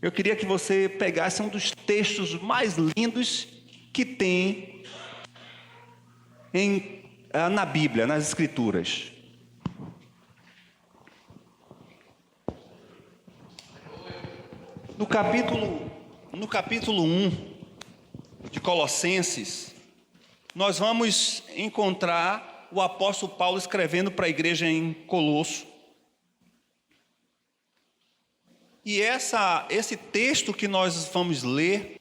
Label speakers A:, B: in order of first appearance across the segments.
A: eu queria que você pegasse um dos textos mais lindos que tem na Bíblia, nas Escrituras. No capítulo 1 de Colossenses, nós vamos encontrar o apóstolo Paulo escrevendo para a igreja em Colosso. E esse texto que nós vamos ler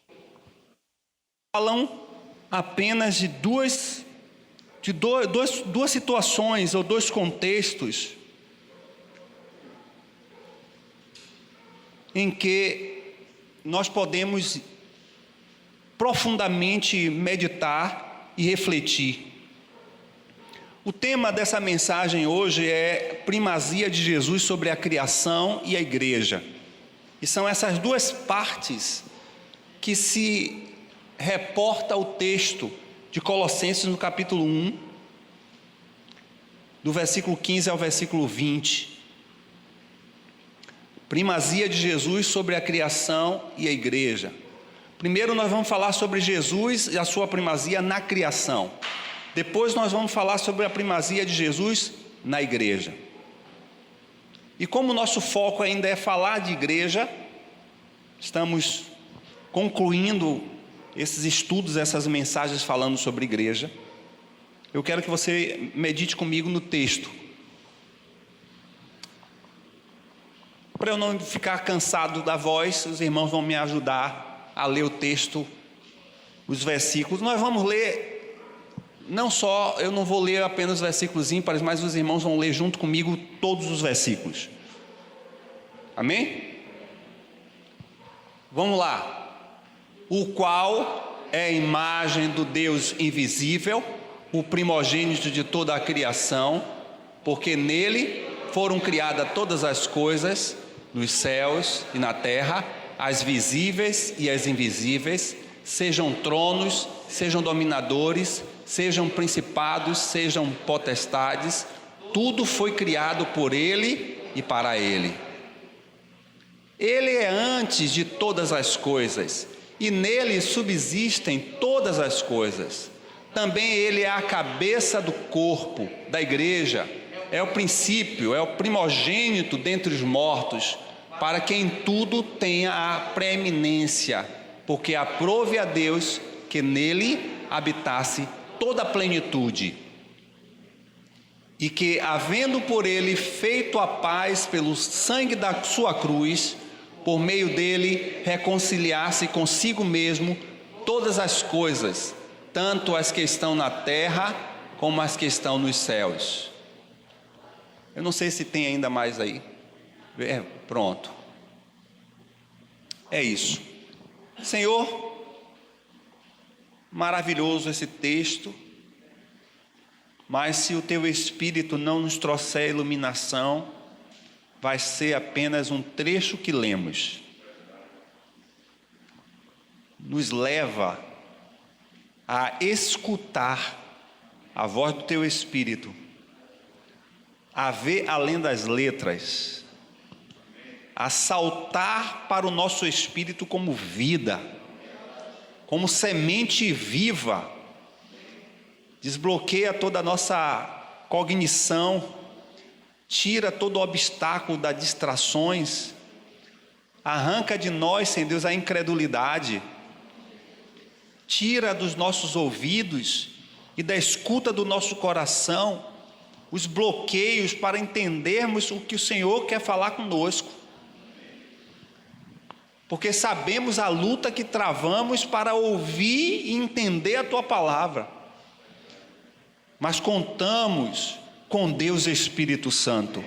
A: falam apenas de duas situações ou dois contextos em que nós podemos profundamente meditar e refletir. O tema dessa mensagem hoje é primazia de Jesus sobre a criação e a igreja. E são essas duas partes que se reporta o texto de Colossenses no capítulo 1, do versículo 15 ao versículo 20. Primazia de Jesus sobre a criação e a igreja. Primeiro nós vamos falar sobre Jesus e a sua primazia na criação. Depois nós vamos falar sobre a primazia de Jesus na igreja. E como o nosso foco ainda é falar de igreja, estamos concluindo esses estudos, essas mensagens falando sobre igreja. Eu quero que você medite comigo no texto. Para eu não ficar cansado da voz, os irmãos vão me ajudar a ler o texto, os versículos. Nós vamos ler, eu não vou ler apenas os versículos ímpares, mas os irmãos vão ler junto comigo todos os versículos. Amém? Vamos lá. O qual é a imagem do Deus invisível, o primogênito de toda a criação, porque nele foram criadas todas as coisas, nos céus e na terra, as visíveis e as invisíveis, sejam tronos, sejam dominadores, sejam principados, sejam potestades, tudo foi criado por ele e para ele. Ele é antes de todas as coisas, e nele subsistem todas as coisas. Também ele é a cabeça do corpo, da igreja, é o princípio, é o primogênito dentre os mortos, para que em tudo tenha a preeminência, porque aprove a Deus que nele habitasse toda a plenitude, e que, havendo por ele feito a paz pelo sangue da sua cruz, por meio dele reconciliasse consigo mesmo todas as coisas, tanto as que estão na terra como as que estão nos céus. Eu não sei se tem ainda mais aí. Pronto. É isso. Senhor, maravilhoso esse texto, mas se o teu Espírito não nos trouxer iluminação, vai ser apenas um trecho que lemos. Nos leva a escutar a voz do teu Espírito, a ver além das letras, a saltar para o nosso espírito como vida, como semente viva. Desbloqueia toda a nossa cognição, tira todo o obstáculo das distrações, arranca de nós, Senhor Deus, a incredulidade, tira dos nossos ouvidos e da escuta do nosso coração os bloqueios para entendermos o que o Senhor quer falar conosco, porque sabemos a luta que travamos para ouvir e entender a Tua palavra, mas contamos com Deus Espírito Santo,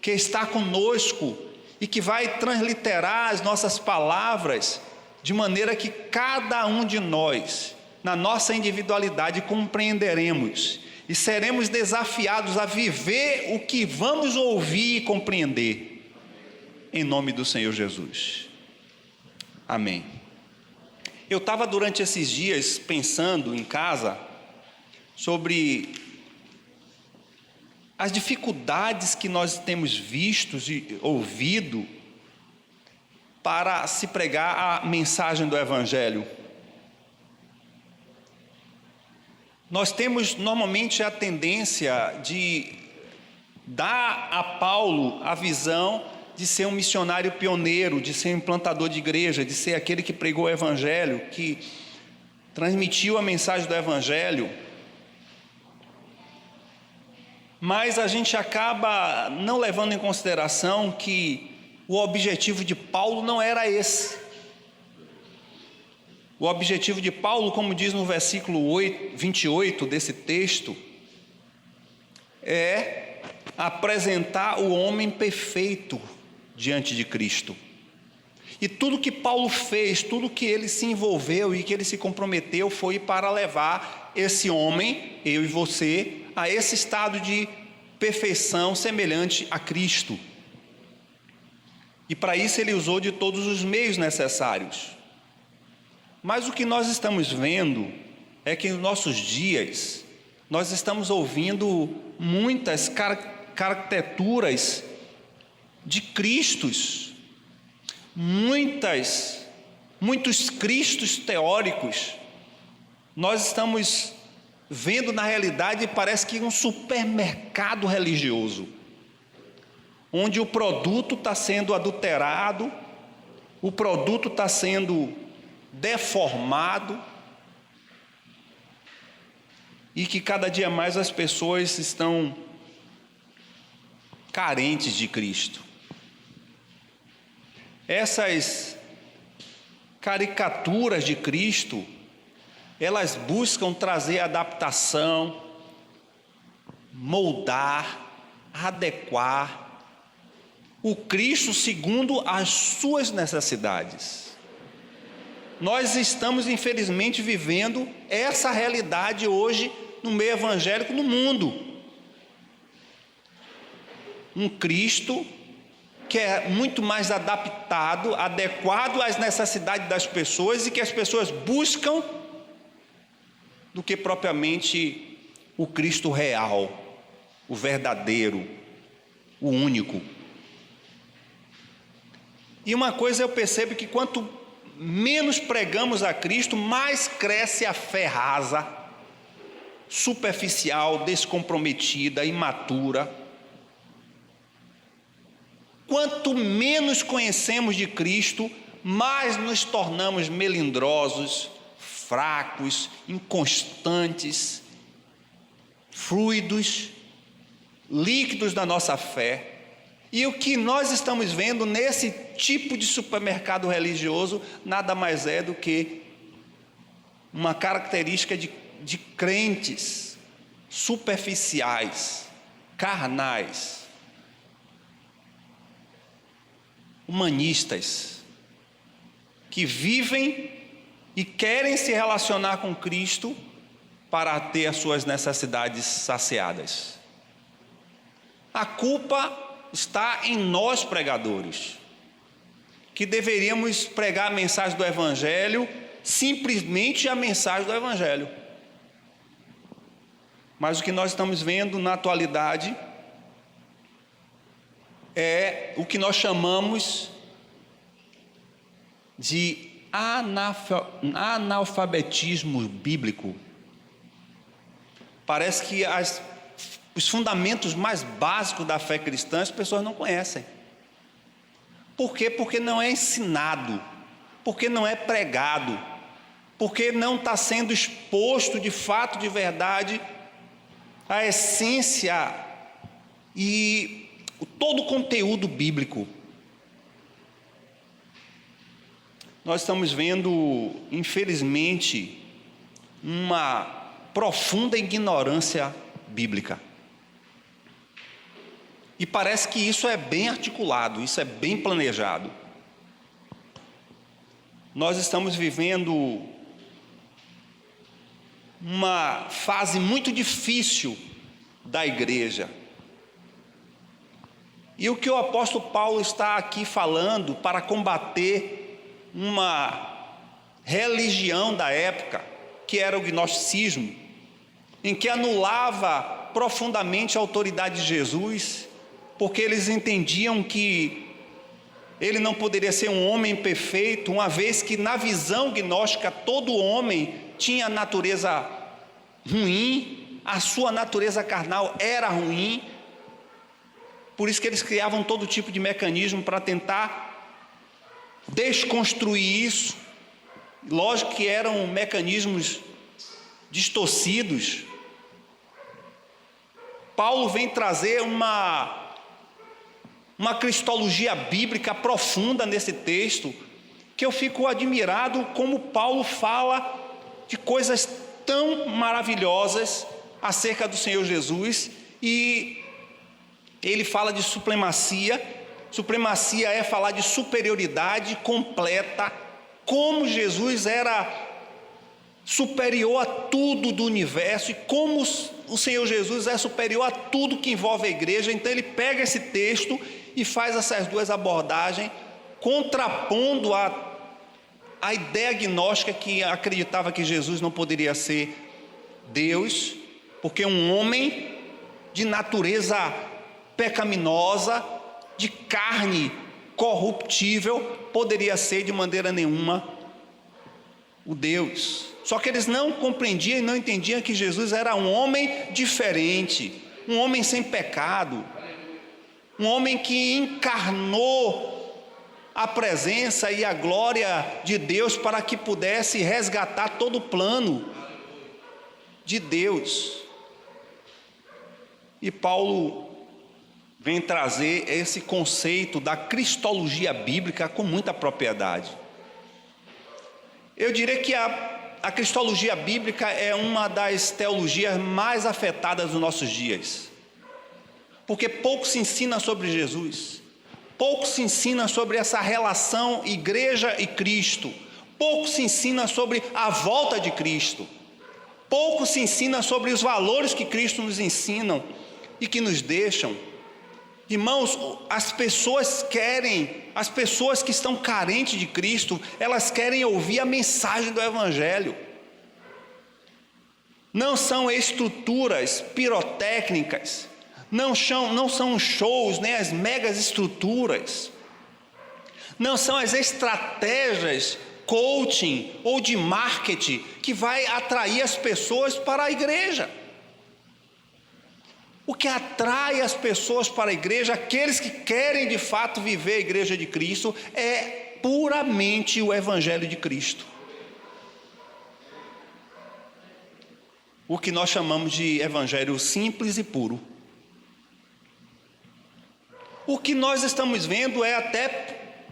A: que está conosco e que vai transliterar as nossas palavras, de maneira que cada um de nós, na nossa individualidade, compreenderemos e seremos desafiados a viver o que vamos ouvir e compreender, em nome do Senhor Jesus. Amém. Eu estava durante esses dias pensando em casa sobre as dificuldades que nós temos visto e ouvido para se pregar a mensagem do Evangelho. Nós temos normalmente a tendência de dar a Paulo a visão de ser um missionário pioneiro, de ser um implantador de igreja, de ser aquele que pregou o Evangelho, que transmitiu a mensagem do Evangelho. Mas a gente acaba não levando em consideração que o objetivo de Paulo não era esse. O objetivo de Paulo, como diz no versículo 28 desse texto, é apresentar o homem perfeito diante de Cristo. E tudo que Paulo fez, tudo que ele se envolveu e que ele se comprometeu foi para levar esse homem, eu e você, a esse estado de perfeição semelhante a Cristo. E para isso ele usou de todos os meios necessários. Mas o que nós estamos vendo é que nos nossos dias nós estamos ouvindo muitas caricaturas de Cristos, muitos Cristos teóricos. Nós estamos vendo na realidade, parece que um supermercado religioso, onde o produto está sendo adulterado, o produto está sendo deformado, e que cada dia mais as pessoas estão carentes de Cristo. Essas caricaturas de Cristo, elas buscam trazer adaptação, moldar, adequar o Cristo segundo as suas necessidades. Nós estamos, infelizmente, vivendo essa realidade hoje no meio evangélico no mundo. Um Cristo que é muito mais adaptado, adequado às necessidades das pessoas e que as pessoas buscam, do que propriamente o Cristo real, o verdadeiro, o único. E uma coisa eu percebo que quanto menos pregamos a Cristo, mais cresce a fé rasa, superficial, descomprometida, imatura. Quanto menos conhecemos de Cristo, mais nos tornamos melindrosos, fracos, inconstantes, fluidos, líquidos da nossa fé. E o que nós estamos vendo nesse tipo de supermercado religioso nada mais é do que uma característica de crentes superficiais, carnais, humanistas, que vivem e querem se relacionar com Cristo para ter as suas necessidades saciadas. A culpa está em nós, pregadores, que deveríamos pregar a mensagem do Evangelho, simplesmente a mensagem do Evangelho. Mas o que nós estamos vendo na atualidade é o que nós chamamos de analfabetismo bíblico. Parece que os fundamentos mais básicos da fé cristã as pessoas não conhecem. Por quê? Porque não é ensinado, porque não é pregado, porque não está sendo exposto de fato, de verdade, a essência e todo o conteúdo bíblico. Nós estamos vendo, infelizmente, uma profunda ignorância bíblica. E parece que isso é bem articulado, isso é bem planejado. Nós estamos vivendo uma fase muito difícil da igreja. E o que o apóstolo Paulo está aqui falando para combater uma religião da época, que era o gnosticismo, em que anulava profundamente a autoridade de Jesus, porque eles entendiam que Ele não poderia ser um homem perfeito, uma vez que na visão gnóstica todo homem tinha natureza ruim, a sua natureza carnal era ruim. Por isso que eles criavam todo tipo de mecanismo para tentar desconstruir isso. Lógico que eram mecanismos distorcidos. Paulo vem trazer uma cristologia bíblica profunda nesse texto, que eu fico admirado como Paulo fala de coisas tão maravilhosas acerca do Senhor Jesus, e ele fala de supremacia. Supremacia é falar de superioridade completa, como Jesus era superior a tudo do universo, e como o Senhor Jesus é superior a tudo que envolve a igreja. Então ele pega esse texto e faz essas duas abordagens, contrapondo a ideia gnóstica que acreditava que Jesus não poderia ser Deus, porque um homem de natureza pecaminosa, de carne corruptível, poderia ser de maneira nenhuma o Deus. Só que eles não compreendiam e não entendiam que Jesus era um homem diferente, um homem sem pecado, um homem que encarnou a presença e a glória de Deus para que pudesse resgatar todo o plano de Deus. E Paulo vem trazer esse conceito da cristologia bíblica com muita propriedade. Eu diria que a cristologia bíblica é uma das teologias mais afetadas nos nossos dias, porque pouco se ensina sobre Jesus, pouco se ensina sobre essa relação igreja e Cristo, pouco se ensina sobre a volta de Cristo, pouco se ensina sobre os valores que Cristo nos ensina e que nos deixam. Irmãos, as pessoas que estão carentes de Cristo, elas querem ouvir a mensagem do Evangelho. Não são estruturas pirotécnicas, não são shows, nem as megas estruturas, não são as estratégias coaching ou de marketing que vai atrair as pessoas para a igreja. O que atrai as pessoas para a igreja, aqueles que querem de fato viver a igreja de Cristo, é puramente o Evangelho de Cristo. O que nós chamamos de Evangelho simples e puro. O que nós estamos vendo é até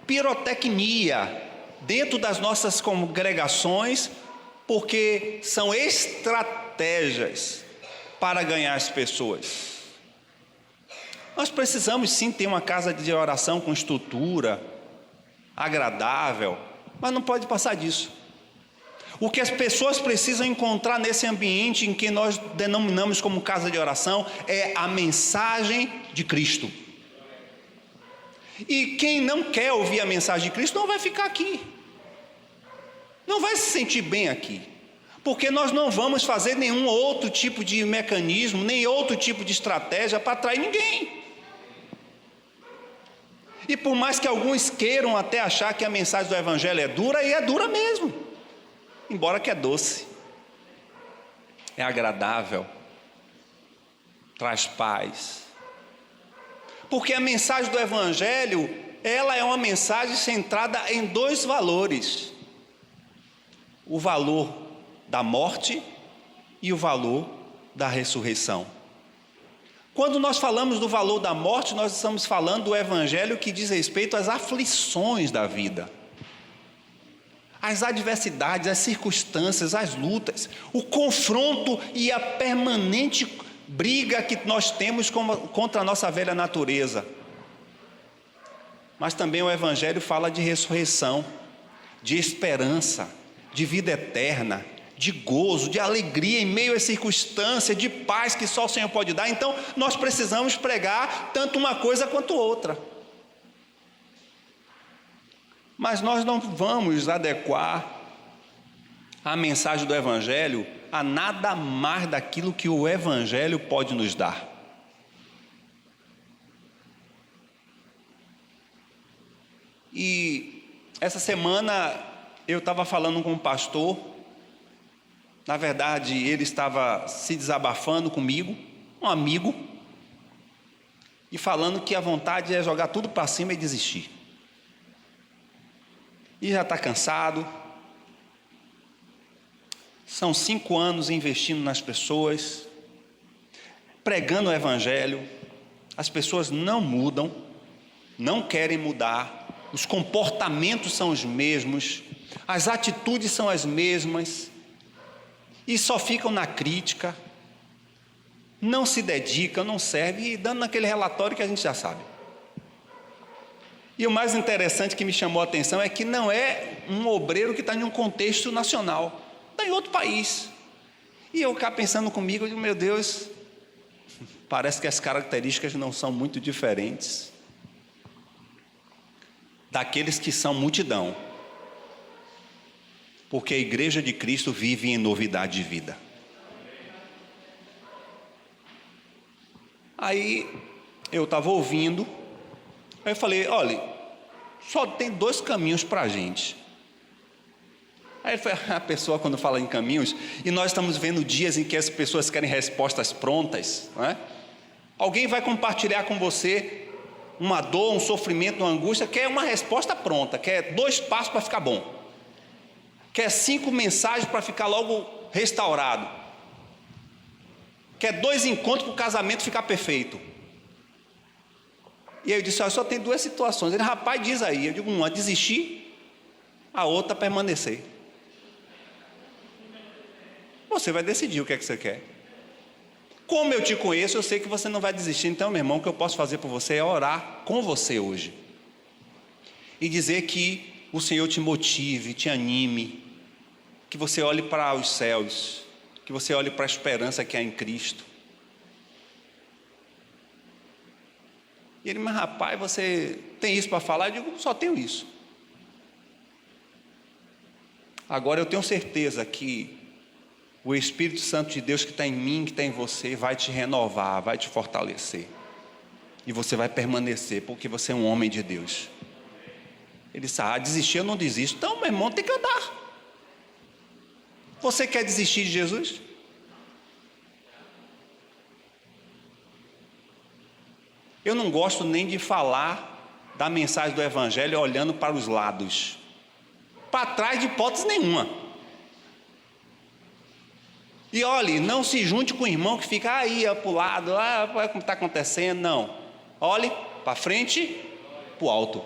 A: pirotecnia dentro das nossas congregações, porque são estratégias para ganhar as pessoas. Nós precisamos sim ter uma casa de oração com estrutura agradável, mas não pode passar disso. O que as pessoas precisam encontrar nesse ambiente em que nós denominamos como casa de oração é a mensagem de Cristo. E quem não quer ouvir a mensagem de Cristo não vai ficar aqui, não vai se sentir bem aqui, porque nós não vamos fazer nenhum outro tipo de mecanismo, nem outro tipo de estratégia para atrair ninguém. E por mais que alguns queiram até achar que a mensagem do Evangelho é dura, e é dura mesmo, embora que é doce, é agradável, traz paz. Porque a mensagem do Evangelho, ela é uma mensagem centrada em dois valores: o valor da morte e o valor da ressurreição. Quando nós falamos do valor da morte, nós estamos falando do Evangelho que diz respeito às aflições da vida, às adversidades, às circunstâncias, às lutas, o confronto e a permanente briga que nós temos contra a nossa velha natureza. Mas também o Evangelho fala de ressurreição, de esperança, de vida eterna, de gozo, de alegria em meio às circunstâncias, de paz que só o Senhor pode dar. Então nós precisamos pregar tanto uma coisa quanto outra. Mas nós não vamos adequar a mensagem do Evangelho a nada mais daquilo que o Evangelho pode nos dar. E essa semana eu estava falando com um pastor. Na verdade, ele estava se desabafando comigo, um amigo, e falando que a vontade é jogar tudo para cima e desistir. E já está cansado. São 5 anos investindo nas pessoas, pregando o Evangelho. As pessoas não mudam, não querem mudar, os comportamentos são os mesmos, as atitudes são as mesmas, e só ficam na crítica, não se dedicam, não servem, e dando naquele relatório que a gente já sabe. E o mais interessante que me chamou a atenção é que não é um obreiro que está em um contexto nacional, está em outro país. E eu ficar pensando comigo, eu digo, meu Deus, parece que as características não são muito diferentes daqueles que são multidão, porque a igreja de Cristo vive em novidade de vida. Aí eu estava ouvindo, aí eu falei, olha, só tem 2 caminhos para a gente. Aí a pessoa, quando fala em caminhos, e nós estamos vendo dias em que as pessoas querem respostas prontas, não é? Alguém vai compartilhar com você uma dor, um sofrimento, uma angústia, quer uma resposta pronta, quer 2 passos para ficar bom, quer 5 mensagens para ficar logo restaurado, quer 2 encontros para o casamento ficar perfeito. E aí eu disse, olha, só tem 2 situações. Ele, rapaz, diz aí. Eu digo, uma desistir, a outra permanecer. Você vai decidir o que é que você quer. Como eu te conheço, eu sei que você não vai desistir. Então, meu irmão, o que eu posso fazer por você é orar com você hoje e dizer que o Senhor te motive, te anime, que você olhe para os céus, que você olhe para a esperança que há em Cristo. E ele, mas rapaz, você tem isso para falar? Eu digo, só tenho isso. Agora eu tenho certeza que o Espírito Santo de Deus que está em mim, que está em você, vai te renovar, vai te fortalecer. E você vai permanecer, porque você é um homem de Deus. Ele disse, desistir eu não desisto. Então, meu irmão, tem que andar. Você quer desistir de Jesus? Eu não gosto nem de falar da mensagem do Evangelho olhando para os lados. Para trás de hipótese nenhuma. E olhe, não se junte com o irmão que fica aí para o lado, como está acontecendo, não. Olhe para frente, para o alto.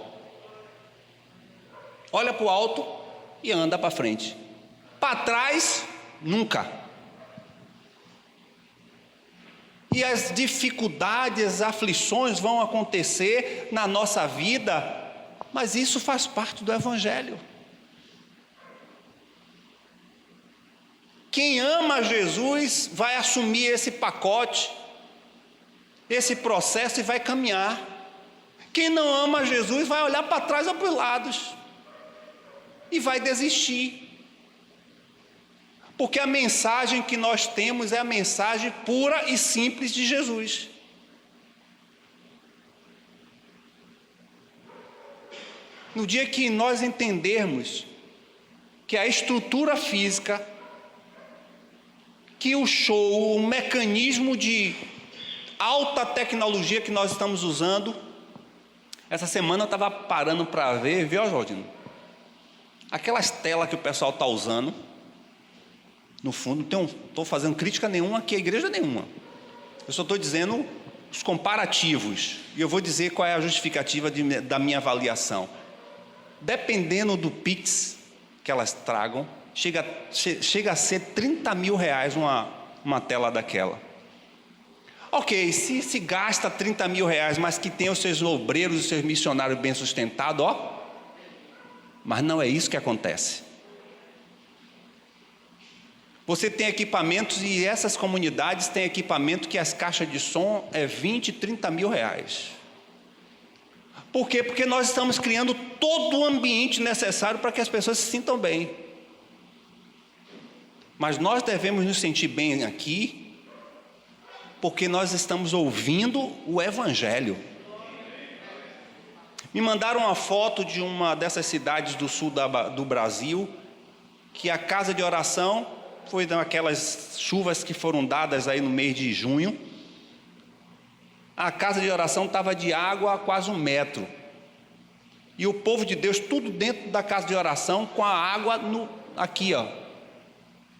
A: Olha para o alto e anda para frente. Para trás, nunca. E as dificuldades, as aflições vão acontecer na nossa vida, mas isso faz parte do Evangelho. Quem ama Jesus vai assumir esse pacote, esse processo e vai caminhar. Quem não ama Jesus vai olhar para trás ou para os lados e vai desistir. Porque a mensagem que nós temos é a mensagem pura e simples de Jesus. No dia que nós entendermos que a estrutura física, que o show, o mecanismo de alta tecnologia que nós estamos usando, essa semana eu estava parando para ver, viu, Jordino? Aquelas telas que o pessoal está usando, no fundo, não estou fazendo crítica nenhuma aqui, a igreja nenhuma. Eu só estou dizendo os comparativos. E eu vou dizer qual é a justificativa da minha avaliação. Dependendo do Pix que elas tragam, chega a ser 30 mil reais uma tela daquela. Ok, se gasta 30 mil reais, mas que tem os seus obreiros, os seus missionários bem sustentados, mas não é isso que acontece. Você tem equipamentos e essas comunidades têm equipamento que as caixas de som é 20, 30 mil reais. Por quê? Porque nós estamos criando todo o ambiente necessário para que as pessoas se sintam bem. Mas nós devemos nos sentir bem aqui, porque nós estamos ouvindo o Evangelho. Me mandaram uma foto de uma dessas cidades do sul do Brasil, que a casa de oração foi daquelas chuvas que foram dadas aí no mês de junho. A casa de oração estava de água a quase 1 metro. E o povo de Deus, tudo dentro da casa de oração, com a água aqui, ó,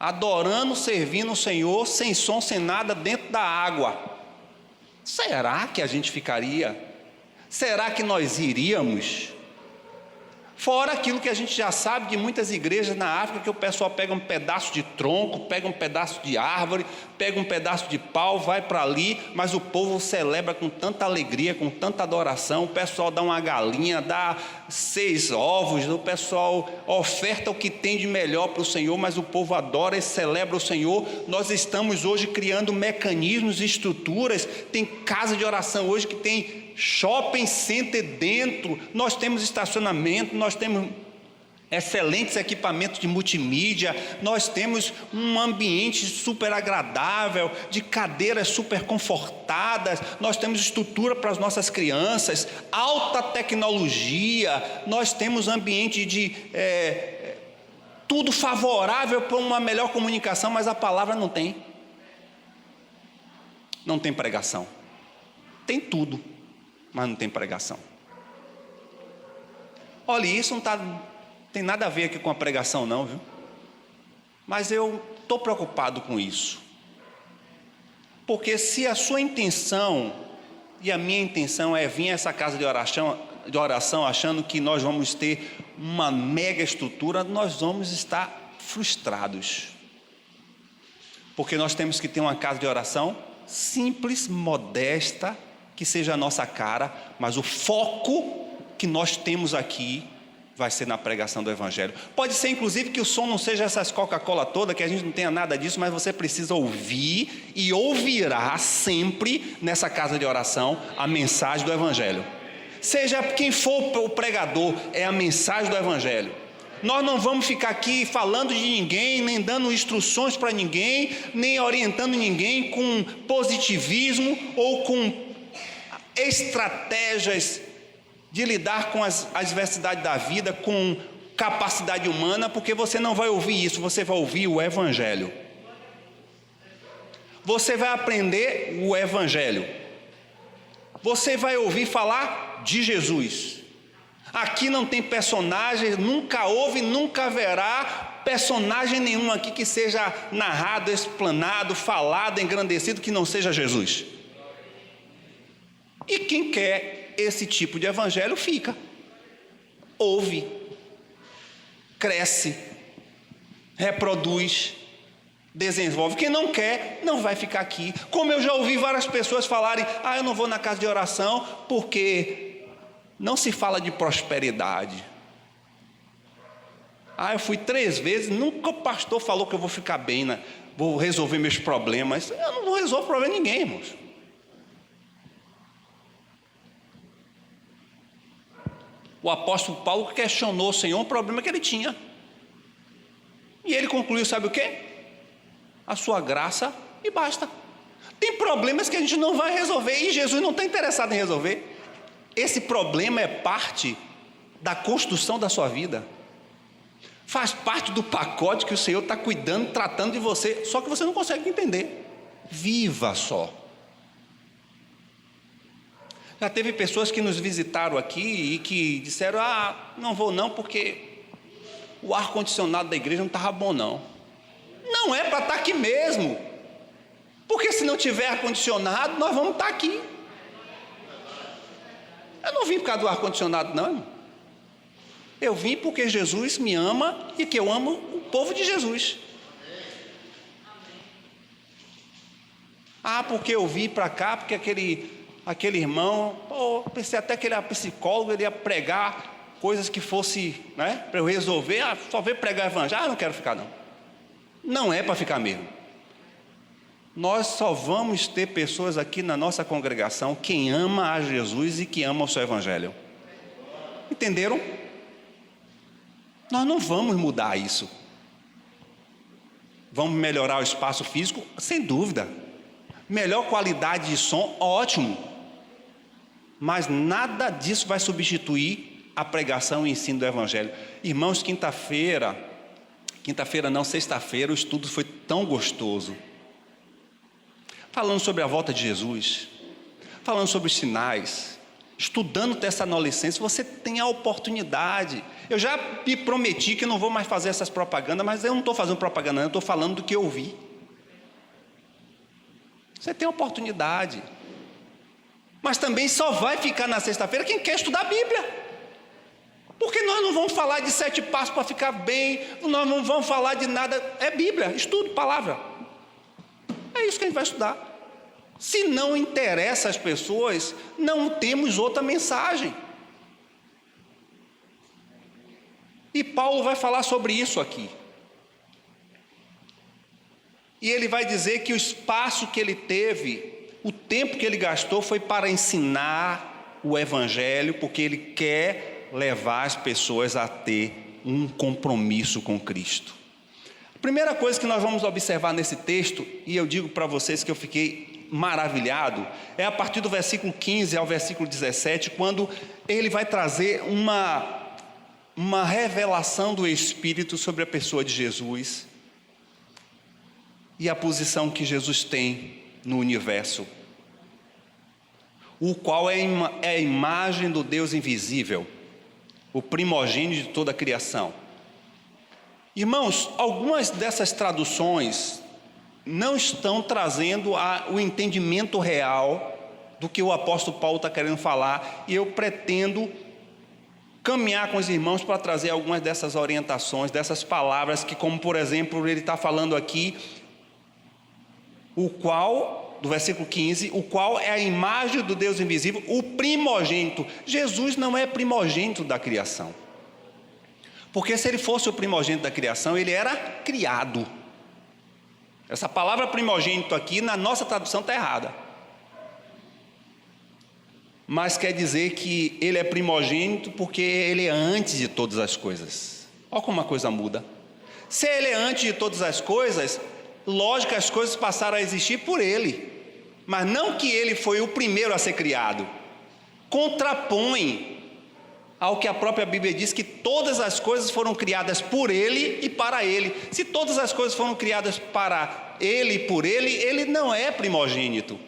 A: adorando, servindo o Senhor, sem som, sem nada, dentro da água. Será que a gente ficaria? Será que nós iríamos? Fora aquilo que a gente já sabe de muitas igrejas na África, que o pessoal pega um pedaço de tronco, pega um pedaço de árvore, pega um pedaço de pau, vai para ali, mas o povo celebra com tanta alegria, com tanta adoração. O pessoal dá uma galinha, dá 6 ovos, o pessoal oferta o que tem de melhor para o Senhor, mas o povo adora e celebra o Senhor. Nós estamos hoje criando mecanismos e estruturas. Tem casa de oração hoje que tem shopping center dentro, nós temos estacionamento, nós temos excelentes equipamentos de multimídia, nós temos um ambiente super agradável, de cadeiras super confortadas, nós temos estrutura para as nossas crianças, alta tecnologia, nós temos ambiente de tudo favorável para uma melhor comunicação, mas a palavra não tem. Não tem pregação. Tem tudo, mas não tem pregação. Olha, isso não tem nada a ver aqui com a pregação não, viu? Mas eu estou preocupado com isso. Porque se a sua intenção e a minha intenção é vir a essa casa de oração achando que nós vamos ter uma mega estrutura, nós vamos estar frustrados. Porque nós temos que ter uma casa de oração simples, modesta, que seja a nossa cara, mas o foco que nós temos aqui vai ser na pregação do Evangelho. Pode ser inclusive que o som não seja essas Coca-Cola toda, que a gente não tenha nada disso, mas você precisa ouvir e ouvirá sempre nessa casa de oração a mensagem do Evangelho. Seja quem for o pregador, é a mensagem do Evangelho. Nós não vamos ficar aqui falando de ninguém, nem dando instruções para ninguém, nem orientando ninguém com positivismo ou com estratégias de lidar com as adversidades da vida, com capacidade humana, porque você não vai ouvir isso, você vai ouvir o Evangelho. Você vai aprender o Evangelho. Você vai ouvir falar de Jesus. Aqui não tem personagem, nunca houve, nunca haverá personagem nenhum aqui que seja narrado, explanado, falado, engrandecido, que não seja Jesus. E quem quer esse tipo de evangelho fica, ouve, cresce, reproduz, desenvolve. Quem não quer, não vai ficar aqui. Como eu já ouvi várias pessoas falarem: eu não vou na casa de oração porque não se fala de prosperidade. Eu fui 3 vezes, nunca o pastor falou que eu vou ficar bem, né? Vou resolver meus problemas. Eu não resolvo problema de ninguém, irmãos. O apóstolo Paulo questionou o Senhor um problema que ele tinha. E ele concluiu, sabe o quê? A sua graça me basta. Tem problemas que a gente não vai resolver e Jesus não está interessado em resolver. Esse problema é parte da construção da sua vida. Faz parte do pacote que o Senhor está cuidando, tratando de você, só que você não consegue entender. Viva só. Já teve pessoas que nos visitaram aqui e que disseram: não vou não porque o ar-condicionado da igreja não estava bom não. Não é para estar aqui mesmo, porque se não tiver ar-condicionado nós vamos estar aqui. Eu não vim por causa do ar-condicionado não. Eu vim porque Jesus me ama e que eu amo o povo de Jesus. Porque eu vim para cá porque aquele irmão, pensei até que ele era psicólogo, ele ia pregar coisas que fosse, né, para eu resolver. Só veio pregar evangelho. Não quero ficar não. Não é para ficar mesmo. Nós só vamos ter pessoas aqui na nossa congregação quem ama a Jesus e que ama o seu evangelho. Entenderam? Nós não vamos mudar isso. Vamos melhorar o espaço físico? Sem dúvida. Melhor qualidade de som? Ótimo. mas nada disso vai substituir a pregação e ensino do Evangelho. Irmãos, sexta-feira, o estudo foi tão gostoso. Falando sobre a volta de Jesus, falando sobre os sinais, estudando Tessalonicenses, você tem a oportunidade. Eu já me prometi que não vou mais fazer essas propagandas, mas eu não estou fazendo propaganda, eu estou falando do que eu vi. Você tem a oportunidade. Mas também só vai ficar na sexta-feira quem quer estudar a Bíblia. Porque nós não vamos falar de 7 passos para ficar bem, nós não vamos falar de nada, é Bíblia, estudo, palavra. É isso que a gente vai estudar. Se não interessa as pessoas, não temos outra mensagem. E Paulo vai falar sobre isso aqui. E ele vai dizer que o espaço que ele teve, o tempo que ele gastou foi para ensinar o Evangelho, porque ele quer levar as pessoas a ter um compromisso com Cristo. A primeira coisa que nós vamos observar nesse texto, e eu digo para vocês que eu fiquei maravilhado, é a partir do versículo 15 ao versículo 17, quando ele vai trazer uma revelação do Espírito sobre a pessoa de Jesus e a posição que Jesus tem no universo, o qual é a imagem do Deus invisível, o primogênito de toda a criação. Irmãos, algumas dessas traduções não estão trazendo o entendimento real do que o apóstolo Paulo está querendo falar, e eu pretendo caminhar com os irmãos para trazer algumas dessas orientações, dessas palavras que, como por exemplo, ele está falando aqui, o qual, do versículo 15, o qual é a imagem do Deus invisível, o primogênito. Jesus não é primogênito da criação, porque se ele fosse o primogênito da criação, ele era criado. Essa palavra primogênito aqui, na nossa tradução, está errada. Mas quer dizer que ele é primogênito porque ele é antes de todas as coisas. Olha como uma coisa muda. Se ele é antes de todas as coisas, lógico que as coisas passaram a existir por ele. Mas não que ele foi o primeiro a ser criado. Contrapõe ao que a própria Bíblia diz, que todas as coisas foram criadas por ele e para ele. Se todas as coisas foram criadas para ele e por ele, ele não é primogênito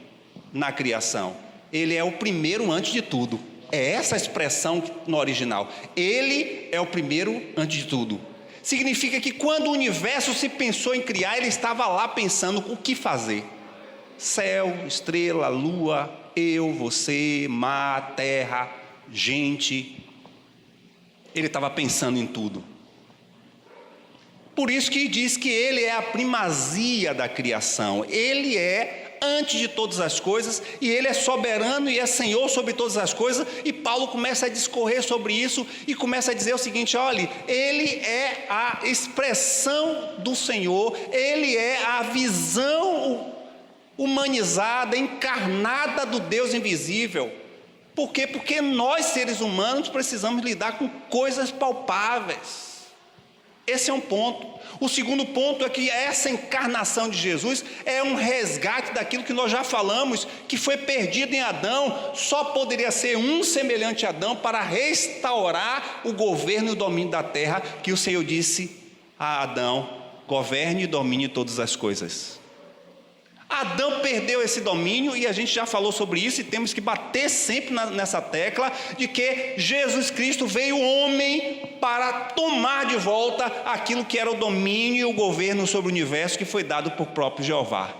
A: na criação. Ele é o primeiro antes de tudo. É essa a expressão no original. Ele é o primeiro antes de tudo. Significa que quando o universo se pensou em criar, ele estava lá pensando o que fazer. Céu, estrela, lua, eu, você, mar, terra, gente. Ele estava pensando em tudo. Por isso que diz que ele é a primazia da criação. Ele é antes de todas as coisas, e ele é soberano e é Senhor sobre todas as coisas. E Paulo começa a discorrer sobre isso e começa a dizer o seguinte: olha, ele é a expressão do Senhor, ele é a visão humanizada, encarnada do Deus invisível. Por quê? Porque nós, seres humanos, precisamos lidar com coisas palpáveis. Esse é um ponto. O segundo ponto é que essa encarnação de Jesus é um resgate daquilo que nós já falamos, que foi perdido em Adão. Só poderia ser um semelhante a Adão para restaurar o governo e o domínio da terra, que o Senhor disse a Adão: governe e domine todas as coisas. Adão perdeu esse domínio, e a gente já falou sobre isso, e temos que bater sempre nessa tecla de que Jesus Cristo veio homem para tomar de volta aquilo que era o domínio e o governo sobre o universo que foi dado por próprio Jeová.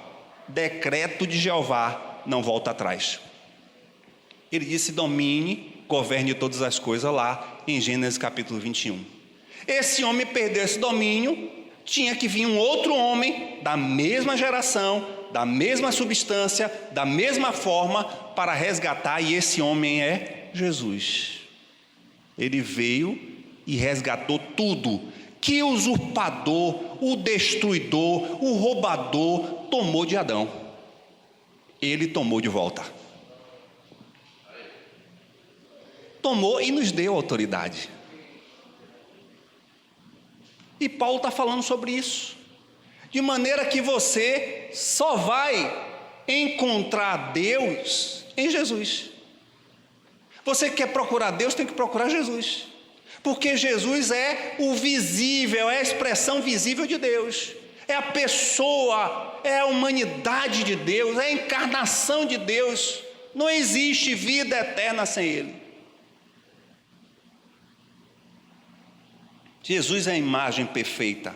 A: Decreto de Jeová, não volta atrás. Ele disse: domine, governe todas as coisas, lá em Gênesis capítulo 21. Esse homem perdeu esse domínio, tinha que vir um outro homem da mesma geração, da mesma substância, da mesma forma, para resgatar, e esse homem é Jesus. Ele veio e resgatou tudo que o usurpador, o destruidor, o roubador tomou de Adão. Ele tomou de volta. Tomou e nos deu autoridade. E Paulo está falando sobre isso. De maneira que você só vai encontrar Deus em Jesus. Você quer procurar Deus, tem que procurar Jesus. Porque Jesus é o visível, é a expressão visível de Deus. É a pessoa, é a humanidade de Deus, é a encarnação de Deus. Não existe vida eterna sem Ele. Jesus é a imagem perfeita.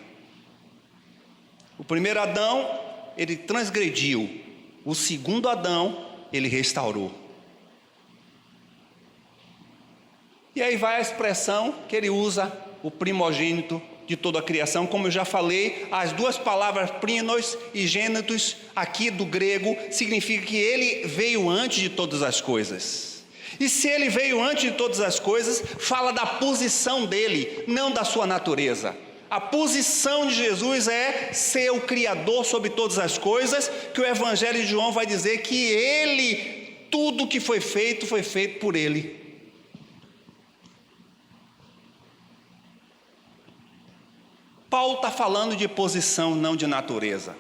A: O primeiro Adão, ele transgrediu. O segundo Adão, ele restaurou. E aí vai a expressão que ele usa, o primogênito de toda a criação. Como eu já falei, as duas palavras prinos e gênetos aqui do grego significa que ele veio antes de todas as coisas. E se ele veio antes de todas as coisas, fala da posição dele, não da sua natureza. A posição de Jesus é ser o Criador sobre todas as coisas, que o Evangelho de João vai dizer que ele, tudo que foi feito por ele. Paulo está falando de posição, não de natureza.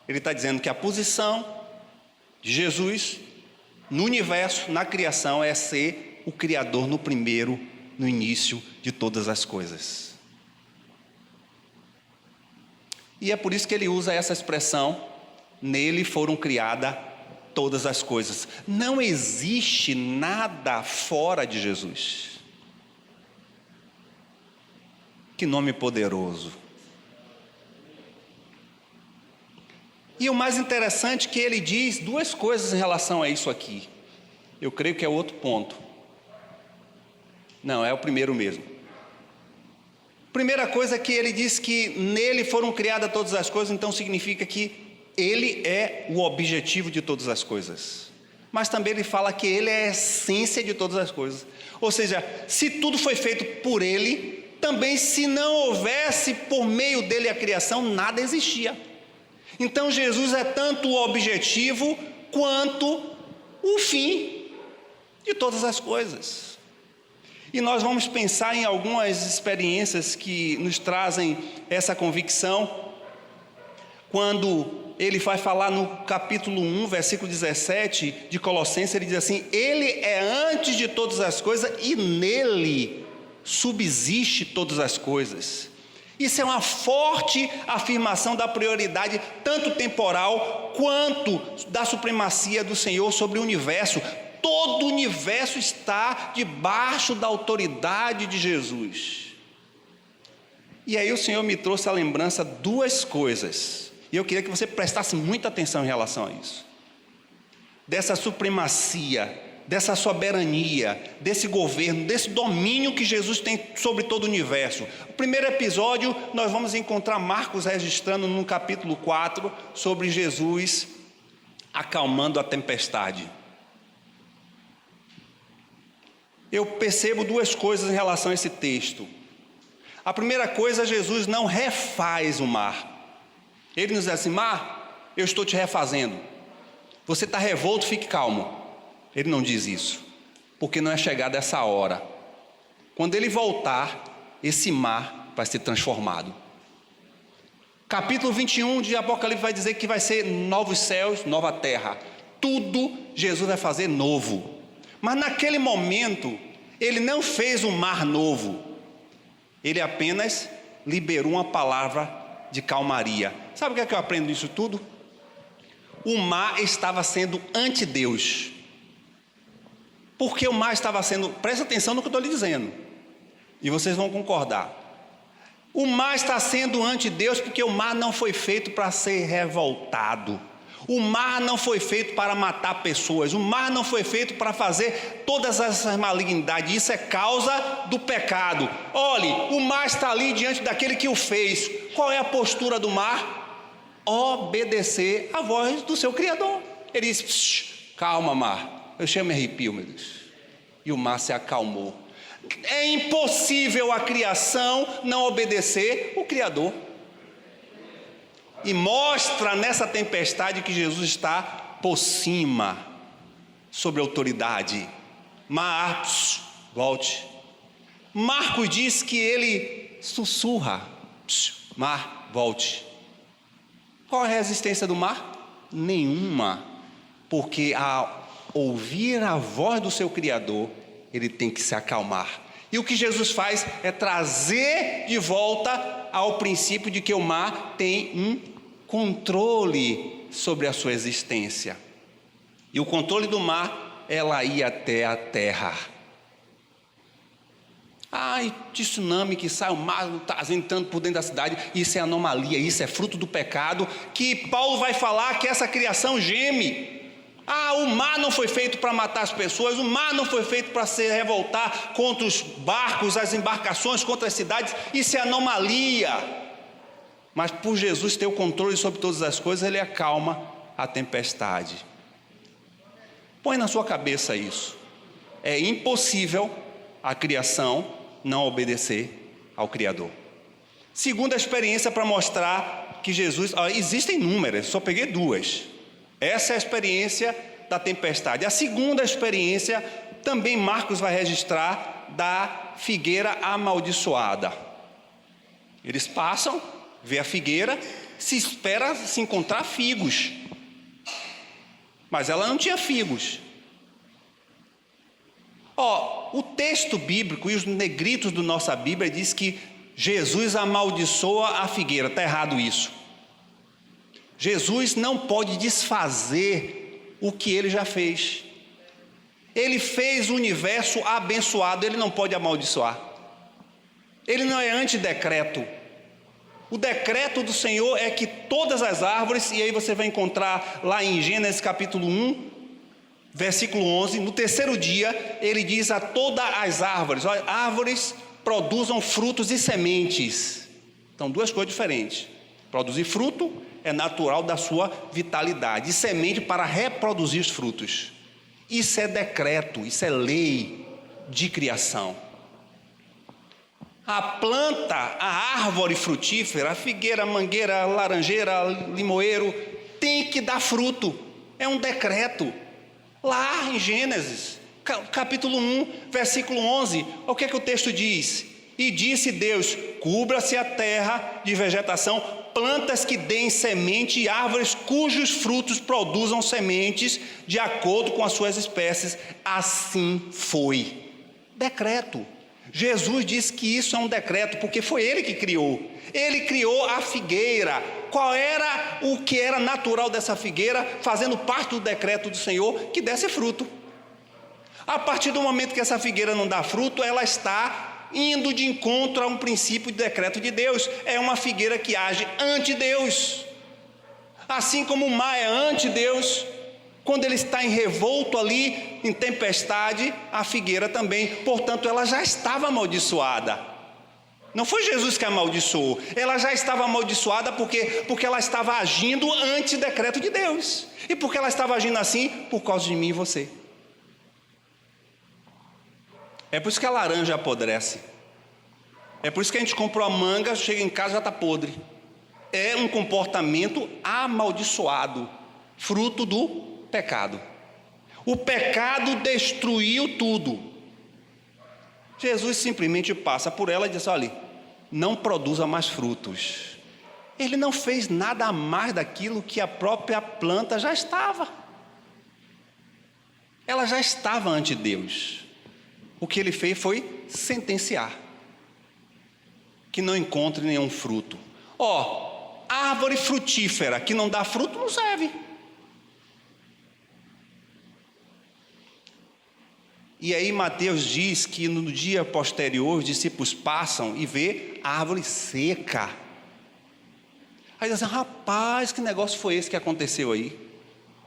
A: Ele está dizendo que a posição de Jesus no universo, na criação, é ser o Criador no primeiro, no início de todas as coisas. E é por isso que ele usa essa expressão, nele foram criadas todas as coisas. Não existe nada fora de Jesus. Que nome poderoso. E o mais interessante é que ele diz duas coisas em relação a isso aqui. Eu creio que é outro ponto. Não, é o primeiro mesmo. Primeira coisa é que ele diz que nele foram criadas todas as coisas, então significa que ele é o objetivo de todas as coisas. Mas também ele fala que ele é a essência de todas as coisas. Ou seja, se tudo foi feito por ele, também se não houvesse por meio dele a criação, nada existia. Então Jesus é tanto o objetivo quanto o fim de todas as coisas. E nós vamos pensar em algumas experiências que nos trazem essa convicção. Quando ele vai falar no capítulo 1, versículo 17 de Colossenses, ele diz assim: ele é antes de todas as coisas e nele subsiste todas as coisas. Isso é uma forte afirmação da prioridade, tanto temporal, quanto da supremacia do Senhor sobre o universo. Todo o universo está debaixo da autoridade de Jesus. E aí o Senhor me trouxe à lembrança duas coisas, e eu queria que você prestasse muita atenção em relação a isso. Dessa supremacia, dessa soberania, desse governo, desse domínio que Jesus tem sobre todo o universo. O primeiro episódio nós vamos encontrar Marcos registrando no capítulo 4 sobre Jesus acalmando a tempestade. Eu percebo duas coisas em relação a esse texto. A primeira coisa, Jesus não refaz o mar. Ele nos diz assim: mar, eu estou te refazendo. Você está revolto, fique calmo. Ele não diz isso, porque não é chegada essa hora. Quando ele voltar, esse mar vai ser transformado. Capítulo 21 de Apocalipse vai dizer que vai ser novos céus, nova terra. Tudo Jesus vai fazer novo. Mas naquele momento, ele não fez um mar novo. Ele apenas liberou uma palavra de calmaria. Sabe o que é que eu aprendo disso tudo? O mar estava sendo anti-Deus. Porque o mar estava sendo... Presta atenção no que eu estou lhe dizendo, e vocês vão concordar. O mar está sendo anti-Deus porque o mar não foi feito para ser revoltado. O mar não foi feito para matar pessoas. O mar não foi feito para fazer todas essas malignidades. Isso é causa do pecado. Olhe, o mar está ali diante daquele que o fez. Qual é a postura do mar? Obedecer à voz do seu Criador. Ele diz: calma, mar. Eu chamo e arrepio, meu Deus. E o mar se acalmou. É impossível a criação não obedecer o Criador. E mostra nessa tempestade que Jesus está por cima, sobre a autoridade. Mar, volte. Marcos diz que ele sussurra: mar, volte. Qual é a resistência do mar? Nenhuma. Porque ao ouvir a voz do seu Criador, ele tem que se acalmar. E o que Jesus faz é trazer de volta ao princípio de que o mar tem um controle sobre a sua existência. E o controle do mar é ela ir até a terra. Ai, tsunami que sai, o mar está entrando por dentro da cidade. Isso é anomalia, isso é fruto do pecado, que Paulo vai falar que essa criação geme. O mar não foi feito para matar as pessoas, o mar não foi feito para se revoltar contra os barcos, as embarcações, contra as cidades. Isso é anomalia. Mas por Jesus ter o controle sobre todas as coisas, ele acalma a tempestade. Põe na sua cabeça isso. É impossível a criação não obedecer ao Criador. Segunda experiência para mostrar que Jesus... existem inúmeras, só peguei 2. Essa é a experiência da tempestade. A segunda experiência, também Marcos vai registrar, da figueira amaldiçoada. Eles passam, vê a figueira, se espera se encontrar figos. Mas ela não tinha figos. O texto bíblico e os negritos da nossa Bíblia diz que Jesus amaldiçoa a figueira. Está errado isso. Jesus não pode desfazer o que ele já fez. Ele fez o universo abençoado, ele não pode amaldiçoar. Ele não é antidecreto. O decreto do Senhor é que todas as árvores, e aí você vai encontrar lá em Gênesis capítulo 1, versículo 11, no terceiro dia, ele diz a todas as árvores, árvores produzam frutos e sementes. Então, 2 coisas diferentes. Produzir fruto é natural da sua vitalidade, e semente para reproduzir os frutos. Isso é decreto, isso é lei de criação. A planta, a árvore frutífera, a figueira, a mangueira, a laranjeira, limoeiro, tem que dar fruto. É um decreto. Lá em Gênesis, capítulo 1, versículo 11, o que é que o texto diz? E disse Deus, cubra-se a terra de vegetação, plantas que deem semente e árvores cujos frutos produzam sementes de acordo com as suas espécies. Assim foi. Decreto. Jesus disse que isso é um decreto, porque foi ele que criou. Ele criou a figueira. Qual era o que era natural dessa figueira, fazendo parte do decreto do Senhor, que desse fruto. A partir do momento que essa figueira não dá fruto, ela está indo de encontro a um princípio de decreto de Deus. É uma figueira que age ante Deus. Assim como o mar é ante Deus, quando ele está em revolto ali, em tempestade, a figueira também. Portanto, ela já estava amaldiçoada. Não foi Jesus que a amaldiçoou. Ela já estava amaldiçoada porque ela estava agindo ante o decreto de Deus. E porque ela estava agindo assim, por causa de mim e você. É por isso que a laranja apodrece. É por isso que a gente comprou a manga, chega em casa e já está podre. É um comportamento amaldiçoado, fruto do pecado. O pecado destruiu tudo. Jesus simplesmente passa por ela e diz, olha, não produza mais frutos. Ele não fez nada a mais daquilo que a própria planta já estava. Ela já estava ante Deus. O que ele fez foi sentenciar que não encontre nenhum fruto. Árvore frutífera que não dá fruto não serve. E aí Mateus diz que no dia posterior os discípulos passam e vê a árvore seca. Aí dizem, rapaz, que negócio foi esse que aconteceu aí?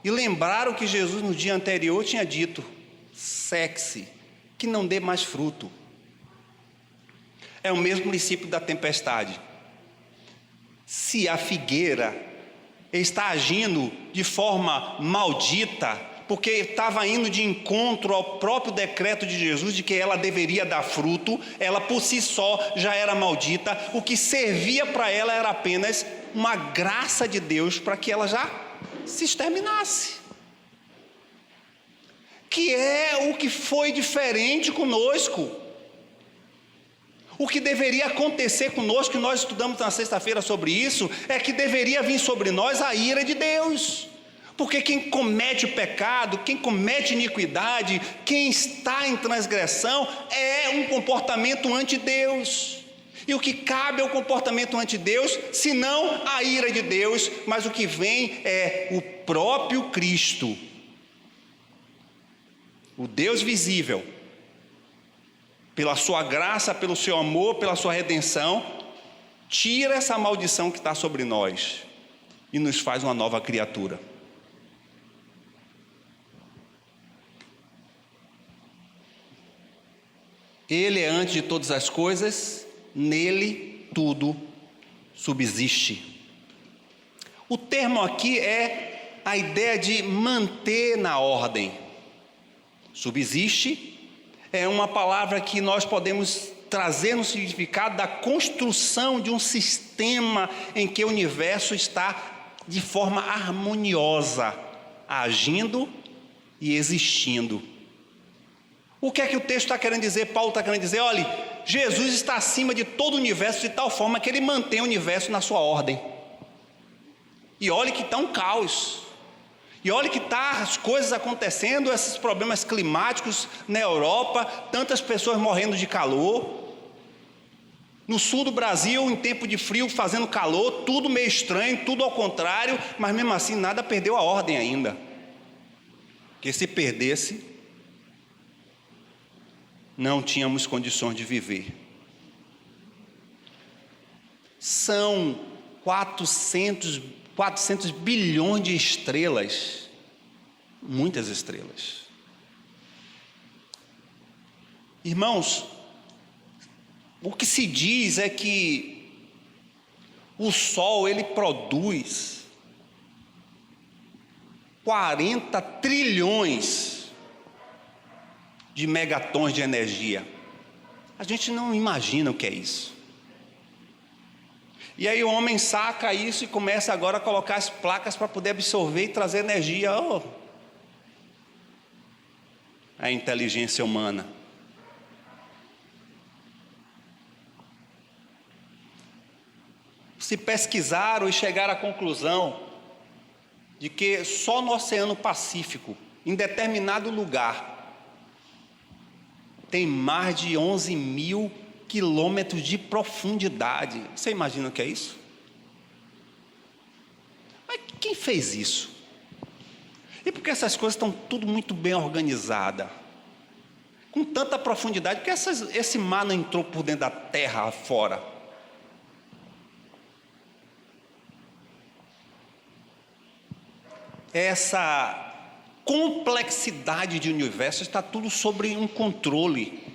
A: E lembraram que Jesus no dia anterior tinha dito, seque-se, que não dê mais fruto. É o mesmo princípio da tempestade. Se a figueira está agindo de forma maldita, porque estava indo de encontro ao próprio decreto de Jesus, de que ela deveria dar fruto, ela por si só já era maldita, o que servia para ela era apenas uma graça de Deus para que ela já se exterminasse. Que é o que foi diferente conosco. O que deveria acontecer conosco, que nós estudamos na sexta-feira sobre isso, é que deveria vir sobre nós a ira de Deus. Porque quem comete o pecado, quem comete iniquidade, quem está em transgressão, é um comportamento ante Deus. E o que cabe ao comportamento ante Deus, senão a ira de Deus, mas o que vem é o próprio Cristo, o Deus visível, pela sua graça, pelo seu amor, pela sua redenção, tira essa maldição que está sobre nós e nos faz uma nova criatura. Ele é antes de todas as coisas, nele tudo subsiste. O termo aqui é a ideia de manter na ordem. Subsiste é uma palavra que nós podemos trazer no significado da construção de um sistema em que o universo está de forma harmoniosa, agindo e existindo. O que é que o texto está querendo dizer? Paulo está querendo dizer, olha, Jesus está acima de todo o universo de tal forma que ele mantém o universo na sua ordem. E olha que está um caos. E olha que está as coisas acontecendo, esses problemas climáticos na Europa, tantas pessoas morrendo de calor. No sul do Brasil, em tempo de frio, fazendo calor, tudo meio estranho, tudo ao contrário, mas mesmo assim nada perdeu a ordem ainda. Porque se perdesse, não tínhamos condições de viver. São 400 bilhões de estrelas, muitas estrelas. Irmãos, o que se diz é que o Sol, ele produz 40 trilhões de megatons de energia. A gente não imagina o que é isso. E aí o homem saca isso e começa agora a colocar as placas para poder absorver e trazer energia. Oh, a inteligência humana. Se pesquisaram e chegaram à conclusão de que só no Oceano Pacífico, em determinado lugar, tem mais de 11 mil quilômetros de profundidade. Você imagina o que é isso? Mas quem fez isso? E por que essas coisas estão tudo muito bem organizadas? Com tanta profundidade, por que esse mar não entrou por dentro da terra fora? Essa complexidade de universo está tudo sobre um controle.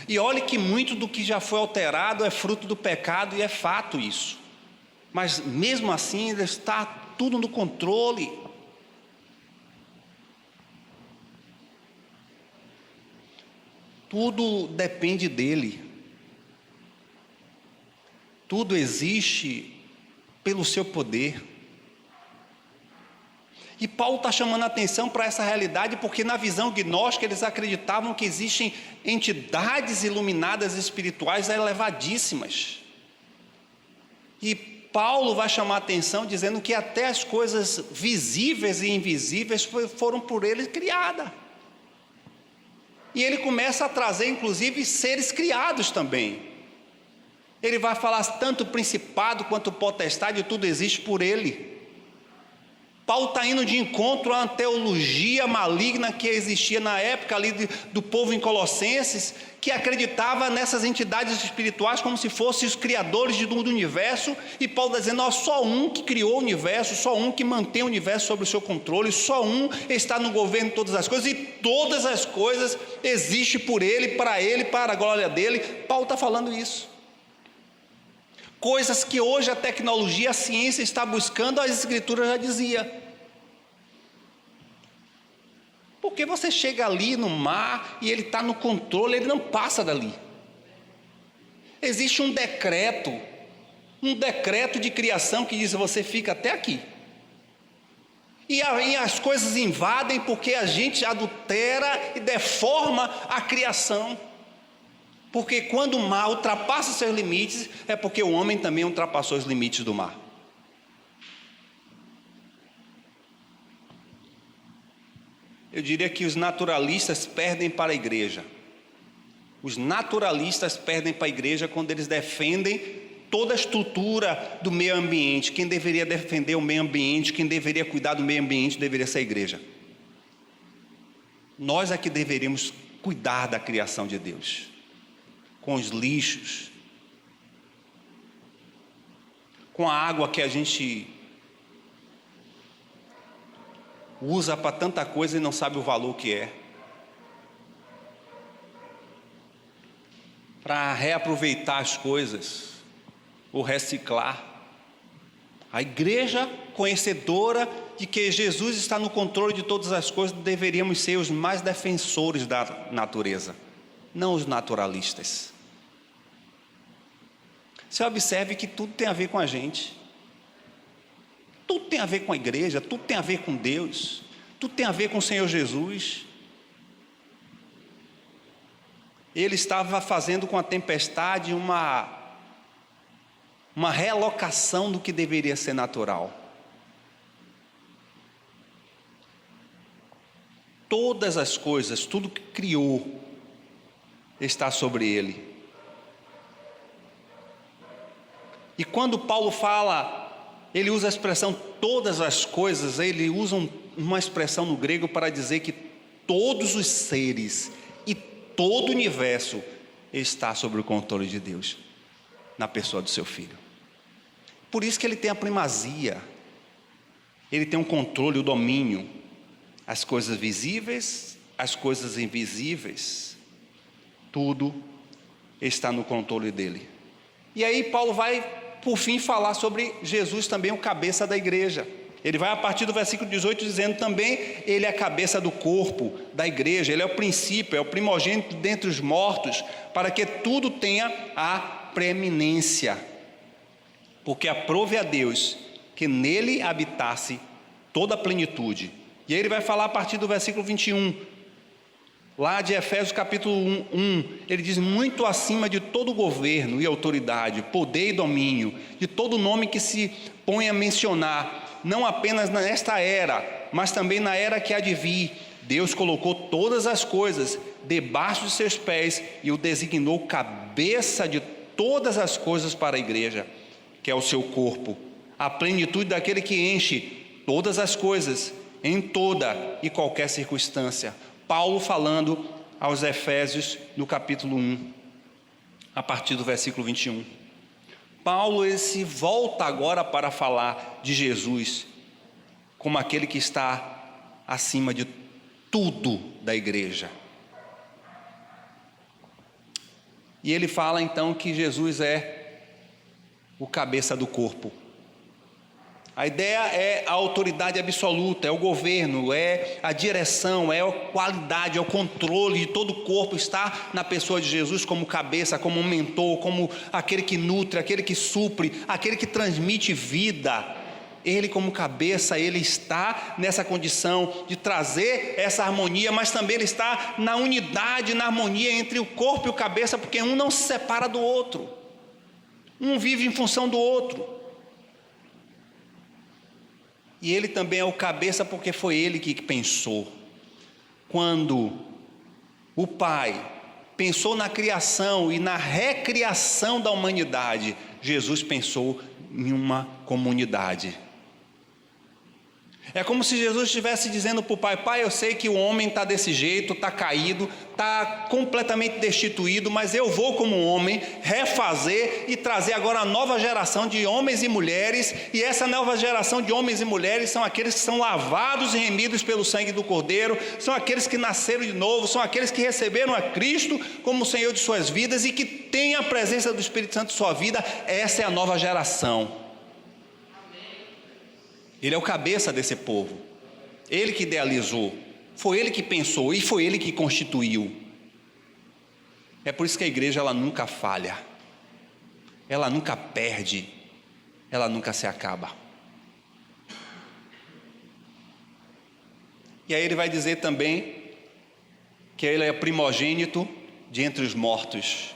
A: E olhe que muito do que já foi alterado é fruto do pecado e é fato isso. Mas mesmo assim ainda está tudo no controle. Tudo depende dele. Tudo existe pelo seu poder. E Paulo está chamando a atenção para essa realidade, porque na visão gnóstica eles acreditavam que existem entidades iluminadas espirituais elevadíssimas. E Paulo vai chamar a atenção dizendo que até as coisas visíveis e invisíveis foram por ele criadas. E ele começa a trazer inclusive seres criados também. Ele vai falar tanto o principado quanto o potestade, tudo existe por ele. Paulo está indo de encontro a uma teologia maligna que existia na época ali do povo em Colossenses, que acreditava nessas entidades espirituais como se fossem os criadores do universo, e Paulo está dizendo, só um que criou o universo, só um que mantém o universo sob o seu controle, só um está no governo de todas as coisas, e todas as coisas existem por ele, para a glória dele. Paulo está falando isso. Coisas que hoje a tecnologia, a ciência está buscando, as escrituras já dizia. Porque você chega ali no mar e ele está no controle, ele não passa dali. Existe um decreto de criação que diz, você fica até aqui. E aí as coisas invadem porque a gente adultera e deforma a criação. Porque quando o mar ultrapassa seus limites, é porque o homem também ultrapassou os limites do mar. eu diria que os naturalistas perdem para a igreja. Os naturalistas perdem para a igreja quando eles defendem toda a estrutura do meio ambiente. Quem deveria defender o meio ambiente, quem deveria cuidar do meio ambiente, deveria ser a igreja. Nós é que deveríamos cuidar da criação de Deus, com os lixos, com a água que a gente usa para tanta coisa e não sabe o valor que é, para reaproveitar as coisas, ou reciclar. A igreja conhecedora de que Jesus está no controle de todas as coisas, deveríamos ser os mais defensores da natureza, não os naturalistas. Você observe que tudo tem a ver com a gente. Tudo tem a ver com a igreja, tudo tem a ver com Deus, tudo tem a ver com o Senhor Jesus. Ele estava fazendo com a tempestade uma realocação do que deveria ser natural. Todas as coisas, tudo que criou, está sobre ele. E quando Paulo fala, ele usa a expressão todas as coisas, ele usa uma expressão no grego para dizer que todos os seres e todo o universo está sob o controle de Deus, na pessoa do seu Filho. Por isso que ele tem a primazia, ele tem o controle, o domínio, as coisas visíveis, as coisas invisíveis, tudo está no controle dele. E aí Paulo vai, por fim, falar sobre Jesus também, o cabeça da igreja. Ele vai a partir do versículo 18 dizendo também, ele é a cabeça do corpo da igreja, ele é o princípio, é o primogênito dentre os mortos, para que tudo tenha a preeminência. Porque aprove a Deus que nele habitasse toda a plenitude. E aí ele vai falar a partir do versículo 21, lá de Efésios capítulo 1, ele diz: muito acima de todo governo e autoridade, poder e domínio, de todo nome que se põe a mencionar, não apenas nesta era, mas também na era que há de vir, Deus colocou todas as coisas debaixo de seus pés e o designou cabeça de todas as coisas para a igreja, que é o seu corpo, a plenitude daquele que enche todas as coisas, em toda e qualquer circunstância. Paulo falando aos Efésios no capítulo 1, a partir do versículo 21. Paulo ele se volta agora para falar de Jesus como aquele que está acima de tudo da igreja. E ele fala então que Jesus é o cabeça do corpo. A ideia é a autoridade absoluta, é o governo, é a direção, é a qualidade, é o controle de todo o corpo, está na pessoa de Jesus como cabeça, como um mentor, como aquele que nutre, aquele que supre, aquele que transmite vida. Ele como cabeça, ele está nessa condição de trazer essa harmonia, mas também ele está na unidade, na harmonia entre o corpo e o cabeça, porque um não se separa do outro, um vive em função do outro. E ele também é o cabeça porque foi ele que pensou. Quando o Pai pensou na criação e na recriação da humanidade, Jesus pensou em uma comunidade. É como se Jesus estivesse dizendo para o Pai: Pai, eu sei que o homem está desse jeito, está caído, está completamente destituído, mas eu vou como homem refazer e trazer agora a nova geração de homens e mulheres, e essa nova geração de homens e mulheres são aqueles que são lavados e remidos pelo sangue do Cordeiro, são aqueles que nasceram de novo, são aqueles que receberam a Cristo como o Senhor de suas vidas e que têm a presença do Espírito Santo em sua vida. Essa é a nova geração. Ele é o cabeça desse povo, ele que idealizou, foi ele que pensou e foi ele que constituiu. É por isso que a igreja ela nunca falha, ela nunca perde, ela nunca se acaba. E aí ele vai dizer também que ele é primogênito de entre os mortos.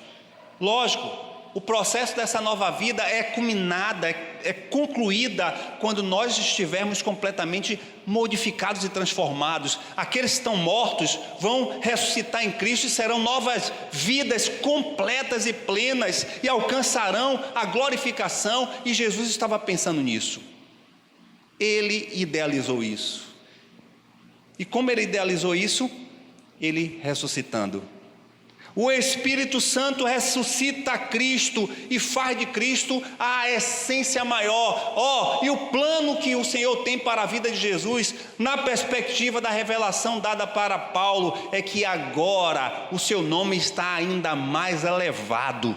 A: Lógico, o processo dessa nova vida é culminada, é concluída quando nós estivermos completamente modificados e transformados. Aqueles que estão mortos vão ressuscitar em Cristo e serão novas vidas completas e plenas e alcançarão a glorificação. E Jesus estava pensando nisso. Ele idealizou isso. E como ele idealizou isso? Ele ressuscitando. O Espírito Santo ressuscita Cristo e faz de Cristo a essência maior. E o plano que o Senhor tem para a vida de Jesus, na perspectiva da revelação dada para Paulo, é que agora o seu nome está ainda mais elevado.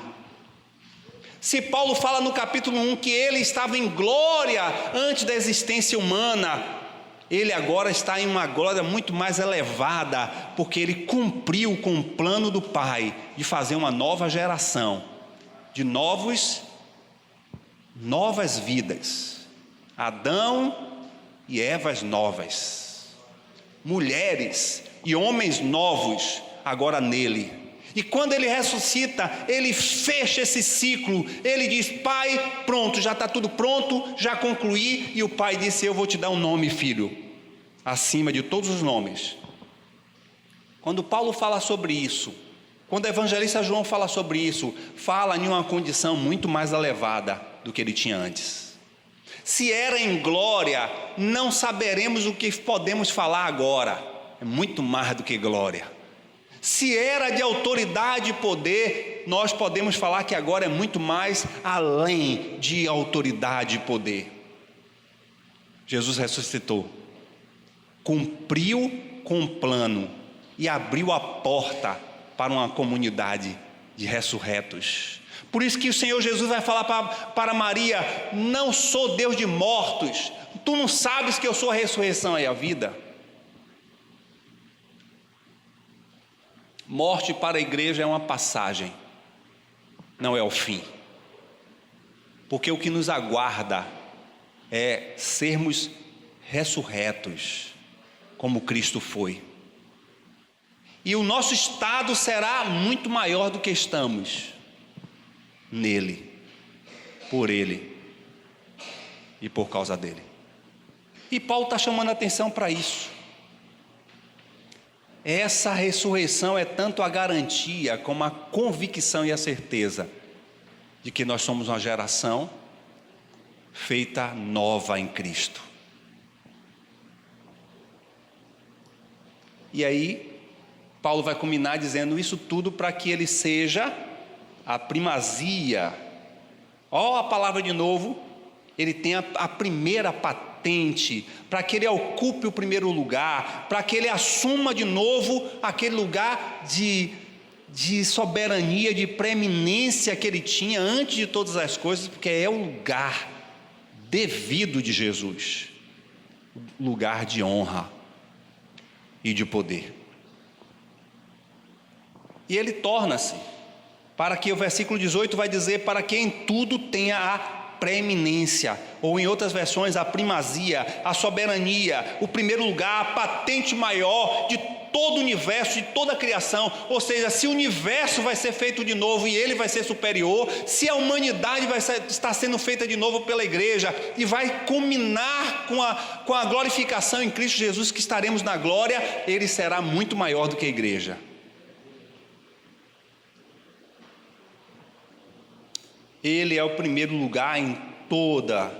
A: Se Paulo fala no capítulo 1 que ele estava em glória antes da existência humana, ele agora está em uma glória muito mais elevada, porque ele cumpriu com o plano do Pai de fazer uma nova geração, de novas vidas. Adão e Evas novas, mulheres e homens novos agora nele. E quando ele ressuscita, ele fecha esse ciclo. Ele diz: Pai, pronto, já está tudo pronto, já concluí. E o Pai disse: eu vou te dar um nome, filho, acima de todos os nomes. Quando Paulo fala sobre isso, quando o evangelista João fala sobre isso, fala em uma condição muito mais elevada do que ele tinha antes. Se era em glória, não saberemos o que podemos falar agora. É muito mais do que glória. Se era de autoridade e poder, nós podemos falar que agora é muito mais além de autoridade e poder. Jesus ressuscitou, cumpriu com o plano e abriu a porta para uma comunidade de ressurretos. Por isso que o Senhor Jesus vai falar para Maria: não sou Deus de mortos, tu não sabes que eu sou a ressurreição e a vida? Morte para a igreja é uma passagem, não é o fim. Porque o que nos aguarda é sermos ressurretos, como Cristo foi. E o nosso estado será muito maior do que estamos nele, por ele e por causa dele. E Paulo está chamando a atenção para isso. Essa ressurreição é tanto a garantia como a convicção e a certeza de que nós somos uma geração feita nova em Cristo. E aí, Paulo vai culminar dizendo isso tudo para que ele seja a primazia. Ó, a palavra de novo, ele tem a primeira patente, para que ele ocupe o primeiro lugar, para que ele assuma de novo aquele lugar de soberania, de preeminência que ele tinha antes de todas as coisas, porque é o lugar devido de Jesus, lugar de honra e de poder. E ele torna-se, para que o versículo 18 vai dizer, para que em tudo tenha a preeminência, ou em outras versões a primazia, a soberania, o primeiro lugar, a patente maior de todo o universo, de toda a criação. Ou seja, se o universo vai ser feito de novo e ele vai ser superior, se a humanidade está sendo feita de novo pela igreja e vai culminar com a glorificação em Cristo Jesus, que estaremos na glória, ele será muito maior do que a igreja. Ele é o primeiro lugar em toda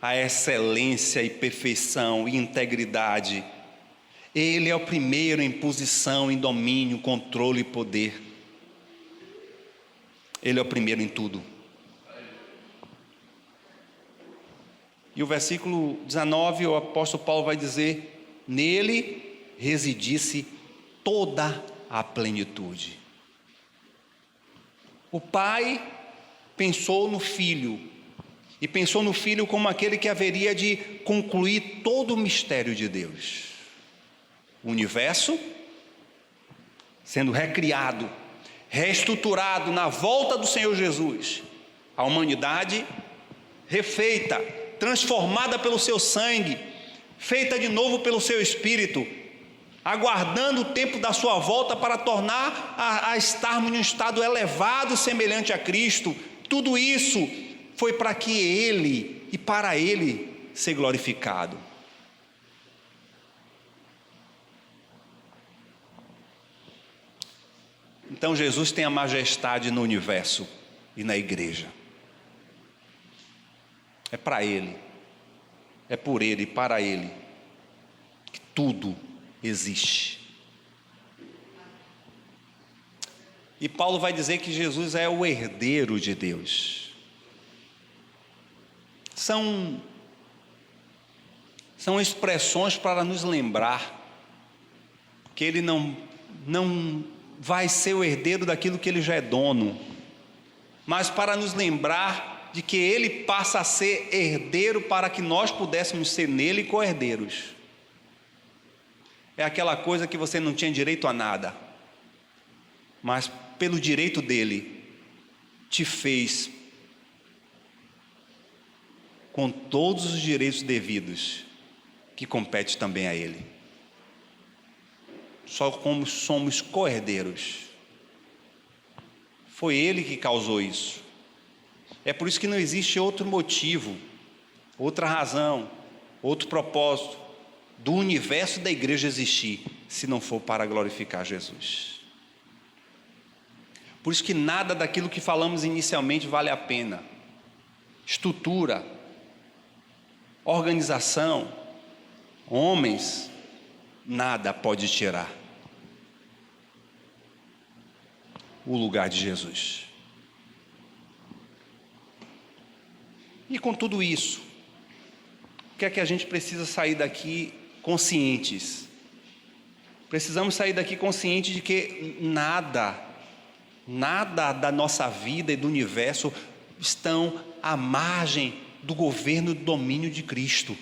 A: a excelência e perfeição e integridade. Ele é o primeiro em posição, em domínio, controle e poder. Ele é o primeiro em tudo. E o versículo 19, o apóstolo Paulo vai dizer: nele residisse toda a plenitude. O Pai pensou no Filho, e pensou no Filho como aquele que haveria de concluir todo o mistério de Deus. O universo sendo recriado, reestruturado na volta do Senhor Jesus. A humanidade refeita, transformada pelo seu sangue, feita de novo pelo seu Espírito, aguardando o tempo da sua volta para tornar a estarmos em um estado elevado semelhante a Cristo, tudo isso foi para que Ele e para Ele ser glorificado. Então Jesus tem a majestade no universo e na igreja. É para Ele, é por Ele e para Ele que tudo existe. E Paulo vai dizer que Jesus é o herdeiro de Deus. São expressões para nos lembrar que Ele não vai ser o herdeiro daquilo que Ele já é dono, mas para nos lembrar de que Ele passa a ser herdeiro para que nós pudéssemos ser nele co-herdeiros. É aquela coisa que você não tinha direito a nada, mas pelo direito dele, te fez com todos os direitos devidos que compete também a ele. Só como somos co-herdeiros. Foi ele que causou isso. É por isso que não existe outro motivo, outra razão, outro propósito do universo da igreja existir, se não for para glorificar Jesus. Por isso que nada daquilo que falamos inicialmente vale a pena. Estrutura, organização, homens, nada pode tirar o lugar de Jesus. E com tudo isso, o que é que a gente precisa sair daqui conscientes? Precisamos sair daqui conscientes de que nada da nossa vida e do universo estão à margem do governo e do domínio de Cristo.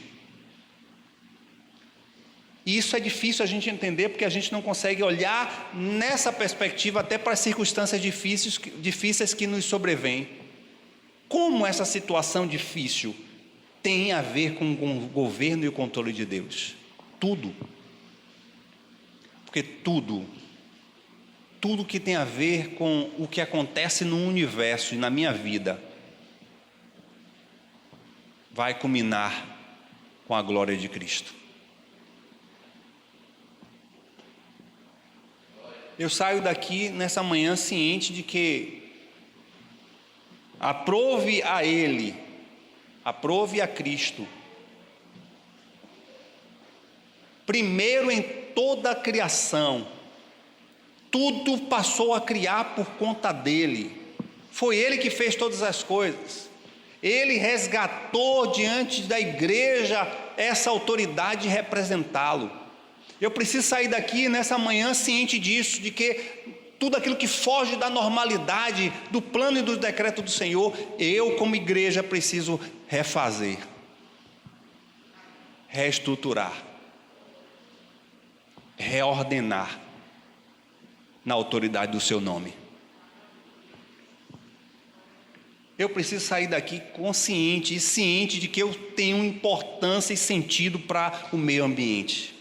A: E isso é difícil a gente entender, porque a gente não consegue olhar nessa perspectiva até para as circunstâncias difíceis que nos sobrevêm. Como essa situação difícil tem a ver com o governo e o controle de Deus? Tudo. Porque tudo que tem a ver com o que acontece no universo e na minha vida, vai culminar com a glória de Cristo. Eu saio daqui nessa manhã ciente de que aprove a Ele, aprove a Cristo, primeiro em toda a criação. Tudo passou a criar por conta dele. Foi ele que fez todas as coisas. Ele resgatou diante da igreja essa autoridade de representá-lo. Eu preciso sair daqui nessa manhã ciente disso, de que tudo aquilo que foge da normalidade, do plano e do decreto do Senhor, eu como igreja preciso refazer, reestruturar, reordenar na autoridade do seu nome. Eu preciso sair daqui consciente e ciente de que eu tenho importância e sentido para o meio ambiente.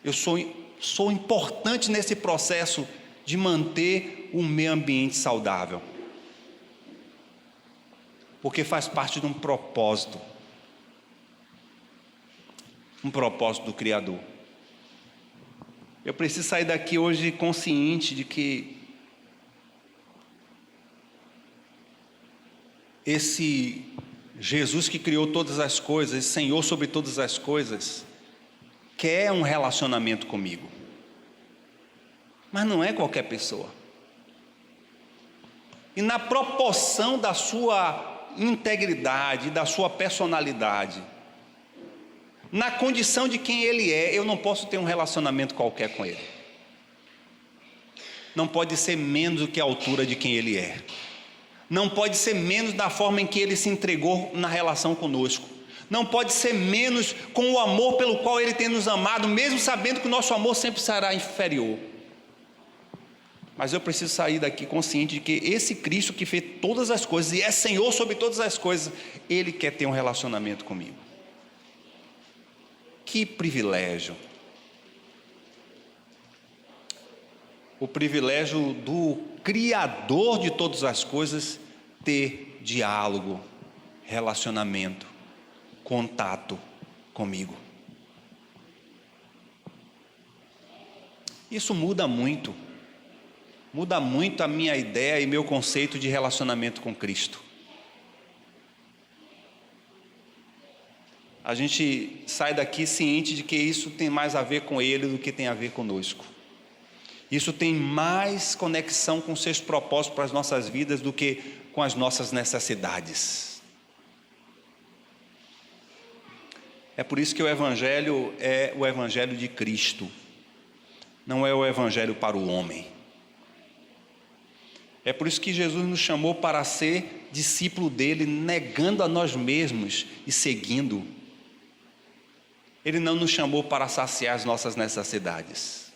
A: Eu sou importante nesse processo de manter o meio ambiente saudável, porque faz parte de um propósito do Criador. Eu preciso sair daqui hoje consciente de que esse Jesus que criou todas as coisas, esse Senhor sobre todas as coisas, quer um relacionamento comigo. Mas não é qualquer pessoa. E na proporção da sua integridade, da sua personalidade, na condição de quem Ele é, eu não posso ter um relacionamento qualquer com Ele. Não pode ser menos do que a altura de quem Ele é. Não pode ser menos da forma em que Ele se entregou na relação conosco. Não pode ser menos com o amor pelo qual Ele tem nos amado, mesmo sabendo que o nosso amor sempre será inferior. Mas eu preciso sair daqui consciente de que esse Cristo que fez todas as coisas e é Senhor sobre todas as coisas, Ele quer ter um relacionamento comigo. Que privilégio! O privilégio do Criador de todas as coisas ter diálogo, relacionamento, contato comigo. Isso muda muito a minha ideia e meu conceito de relacionamento com Cristo. A gente sai daqui ciente de que isso tem mais a ver com Ele do que tem a ver conosco. Isso tem mais conexão com seus propósitos para as nossas vidas do que com as nossas necessidades. É por isso que o Evangelho é o Evangelho de Cristo, não é o Evangelho para o homem. É por isso que Jesus nos chamou para ser discípulo dele, negando a nós mesmos e seguindo. Ele não nos chamou para saciar as nossas necessidades.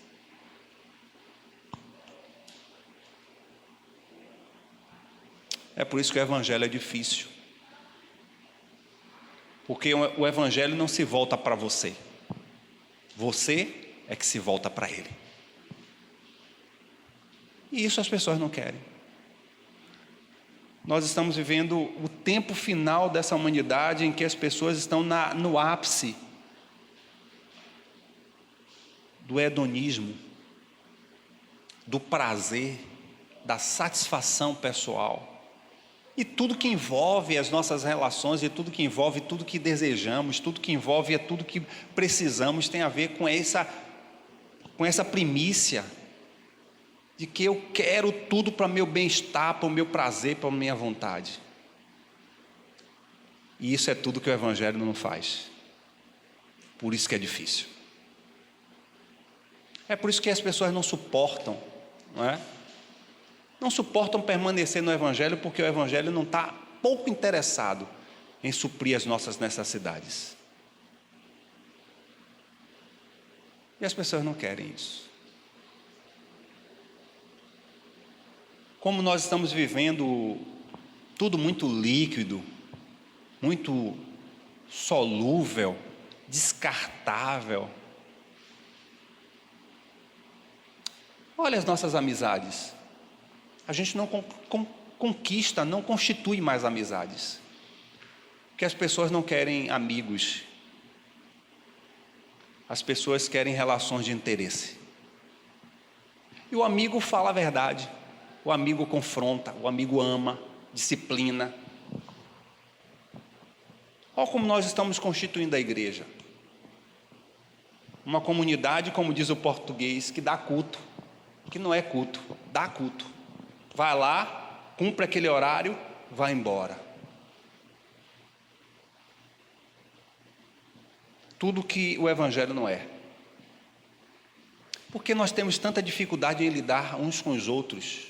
A: É por isso que o Evangelho é difícil. Porque o Evangelho não se volta para você. Você é que se volta para Ele. E isso as pessoas não querem. Nós estamos vivendo o tempo final dessa humanidade em que as pessoas estão no ápice do hedonismo, do prazer, da satisfação pessoal. E tudo que envolve as nossas relações, e tudo que envolve tudo que desejamos, tudo que envolve tudo que precisamos, tem a ver com essa primícia de que eu quero tudo para o meu bem-estar, para o meu prazer, para a minha vontade. E isso é tudo que o Evangelho não faz. Por isso que é difícil. É por isso que as pessoas não suportam, não é? Não suportam permanecer no Evangelho, porque o Evangelho não está pouco interessado em suprir as nossas necessidades. E as pessoas não querem isso. Como nós estamos vivendo tudo muito líquido, muito solúvel, descartável. Olha as nossas amizades. A gente não conquista, não constitui mais amizades. Porque as pessoas não querem amigos. As pessoas querem relações de interesse. E o amigo fala a verdade. O amigo confronta, o amigo ama, disciplina. Olha como nós estamos constituindo a igreja. Uma comunidade, como diz o português, que dá culto. Que não é culto, dá culto. Vai lá, cumpre aquele horário, vai embora. Tudo que o Evangelho não é. Porque nós temos tanta dificuldade em lidar uns com os outros,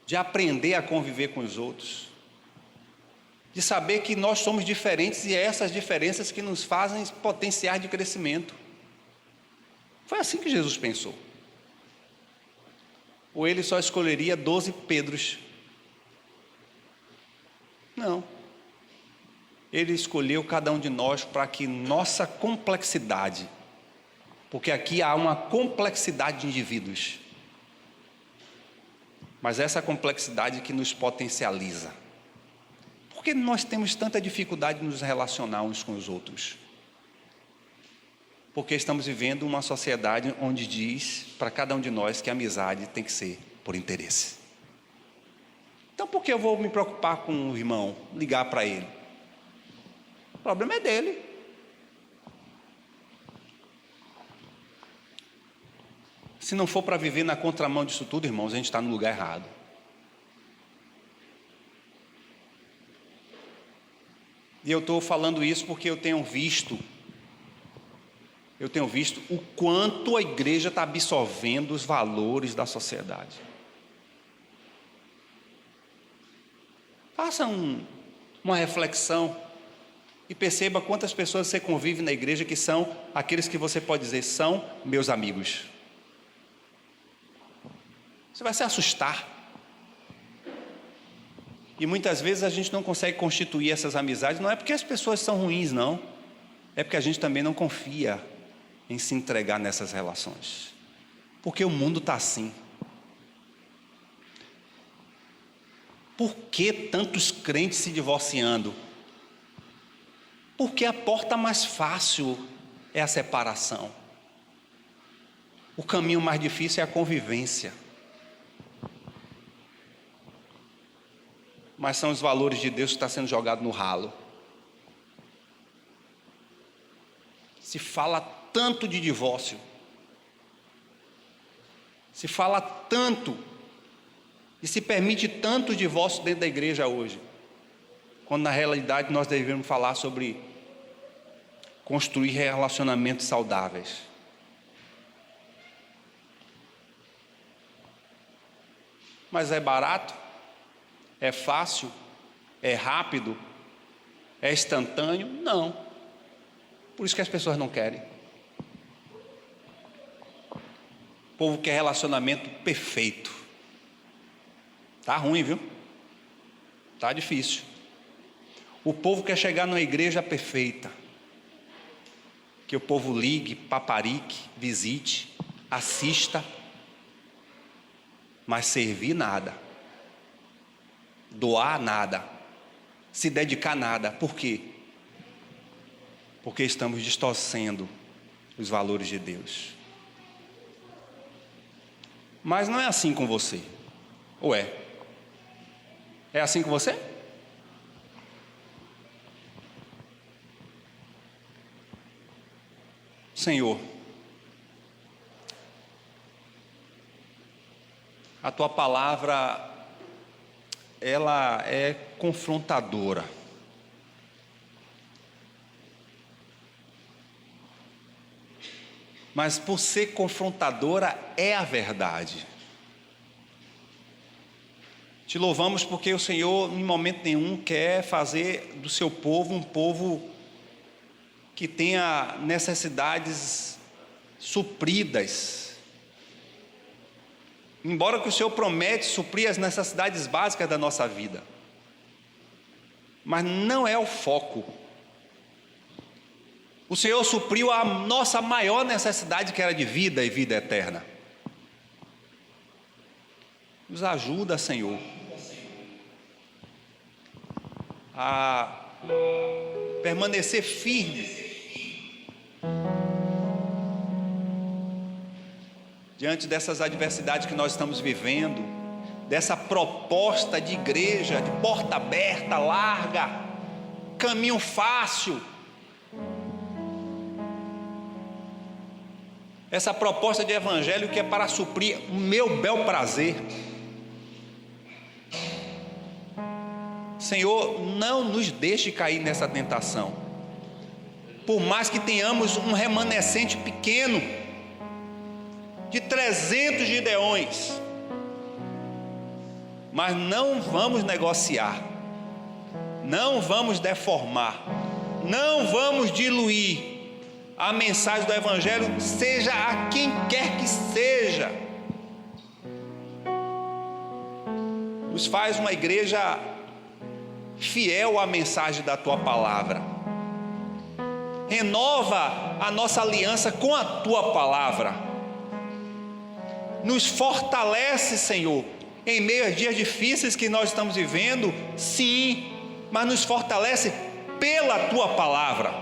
A: de aprender a conviver com os outros, de saber que nós somos diferentes e é essas diferenças que nos fazem potenciar de crescimento. Foi assim que Jesus pensou. Ou ele só escolheria 12 Pedros? Não. Ele escolheu cada um de nós para que nossa complexidade, porque aqui há uma complexidade de indivíduos, mas essa complexidade que nos potencializa. Por que nós temos tanta dificuldade de nos relacionar uns com os outros? Porque estamos vivendo uma sociedade onde diz para cada um de nós que a amizade tem que ser por interesse. Então por que eu vou me preocupar com o irmão, ligar para ele? O problema é dele. Se não for para viver na contramão disso tudo, irmãos, a gente está no lugar errado. E eu estou falando isso porque eu tenho visto o quanto a igreja está absorvendo os valores da sociedade. Faça uma reflexão e perceba quantas pessoas você convive na igreja que são aqueles que você pode dizer são meus amigos. Você vai se assustar. E muitas vezes a gente não consegue constituir essas amizades, não é porque as pessoas são ruins, não. É porque a gente também não confia em se entregar nessas relações. Porque o mundo está assim. Por que tantos crentes se divorciando? Porque a porta mais fácil é a separação. O caminho mais difícil é a convivência. Mas são os valores de Deus que estão sendo jogados no ralo. Se fala tanto de divórcio. Se fala tanto e se permite tanto divórcio dentro da igreja hoje. Quando na realidade nós devemos falar sobre construir relacionamentos saudáveis. Mas é barato? É fácil? É rápido? É instantâneo? Não. Por isso que as pessoas não querem. O povo quer relacionamento perfeito. Tá ruim, viu? Tá difícil. O povo quer chegar numa igreja perfeita. Que o povo ligue, paparique, visite, assista, mas servir nada, doar nada, se dedicar nada. Por quê? Porque estamos distorcendo os valores de Deus. Mas não é assim com você, ou é? É assim com você? Senhor, a tua palavra, ela é confrontadora. Mas por ser confrontadora, é a verdade. Te louvamos porque o Senhor, em momento nenhum, quer fazer do seu povo um povo que tenha necessidades supridas. Embora que o Senhor promete suprir as necessidades básicas da nossa vida. Mas não é o foco. O Senhor supriu a nossa maior necessidade, que era de vida e vida eterna. Nos ajuda, Senhor, a permanecer firme diante dessas adversidades que nós estamos vivendo, dessa proposta de igreja, de porta aberta, larga, caminho fácil. Essa proposta de evangelho que é para suprir o meu bel prazer. Senhor, não nos deixe cair nessa tentação. Por mais que tenhamos um remanescente pequeno, de 300 gideões, mas não vamos negociar, não vamos deformar, não vamos diluir a mensagem do evangelho, seja a quem quer que seja. Nos faz uma igreja fiel à mensagem da tua palavra. Renova a nossa aliança com a tua palavra. Nos fortalece, Senhor, em meio aos dias difíceis que nós estamos vivendo, sim, mas nos fortalece pela tua palavra.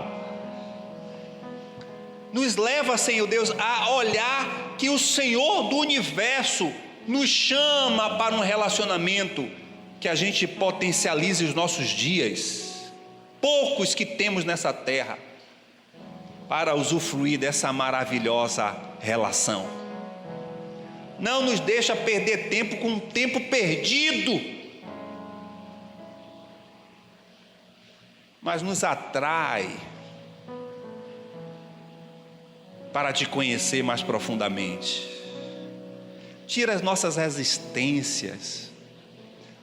A: Nos leva, Senhor Deus, a olhar que o Senhor do universo nos chama para um relacionamento que a gente potencialize os nossos dias, poucos que temos nessa terra, para usufruir dessa maravilhosa relação. Não nos deixa perder tempo com o tempo perdido, mas nos atrai para te conhecer mais profundamente. Tira as nossas resistências,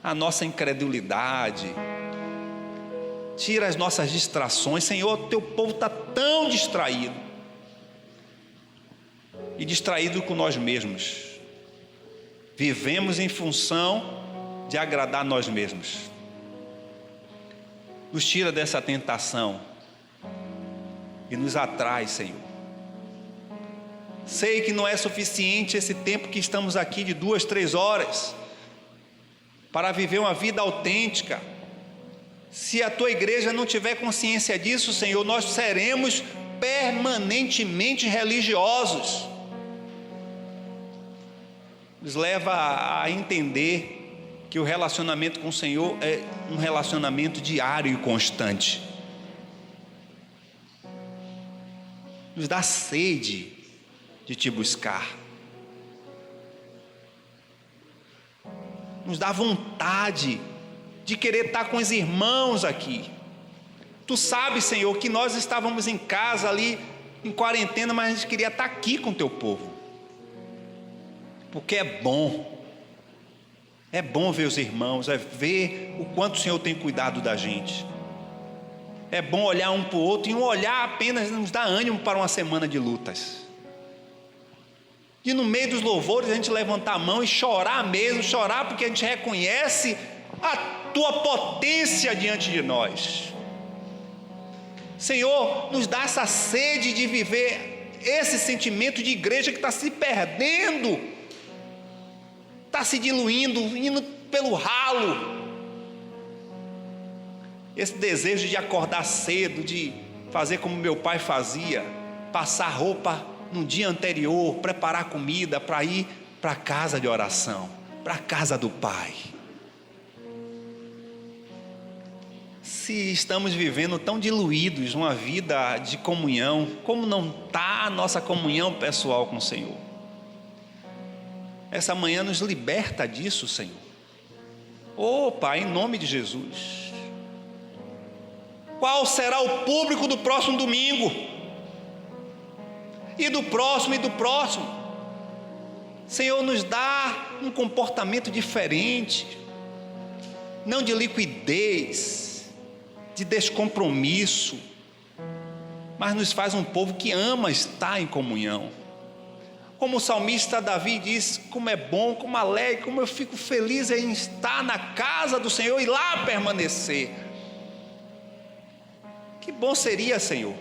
A: a nossa incredulidade, tira as nossas distrações. Senhor, teu povo está tão distraído, e distraído com nós mesmos. Vivemos em função de agradar nós mesmos. Nos tira dessa tentação e nos atrai, Senhor. Sei que não é suficiente esse tempo que estamos aqui de 2, 3 horas para viver uma vida autêntica. Se a tua igreja não tiver consciência disso, Senhor, nós seremos permanentemente religiosos. Nos leva a entender que o relacionamento com o Senhor é um relacionamento diário e constante. Nos dá sede de te buscar. Nos dá vontade de querer estar com os irmãos aqui. Tu sabes, Senhor, que nós estávamos em casa ali, em quarentena, mas a gente queria estar aqui com o teu povo. Porque é bom ver os irmãos, é ver o quanto o Senhor tem cuidado da gente. É bom olhar um para o outro, e um olhar apenas nos dá ânimo para uma semana de lutas. E no meio dos louvores a gente levantar a mão e chorar mesmo, chorar porque a gente reconhece a tua potência diante de nós. Senhor, nos dá essa sede de viver esse sentimento de igreja que está se perdendo, está se diluindo, indo pelo ralo. Esse desejo de acordar cedo, de fazer como meu pai fazia, passar roupa no dia anterior, preparar comida para ir para a casa de oração, para a casa do Pai. Se estamos vivendo tão diluídos uma vida de comunhão, como não está a nossa comunhão pessoal com o Senhor? Essa manhã nos liberta disso, Senhor. Oh, Pai, em nome de Jesus. Qual será o público do próximo domingo? E do próximo e do próximo? Senhor, nos dá um comportamento diferente, não de liquidez, de descompromisso, mas nos faz um povo que ama estar em comunhão. Como o salmista Davi diz, como é bom, como alegre, como eu fico feliz em estar na casa do Senhor e lá permanecer. Que bom seria, Senhor,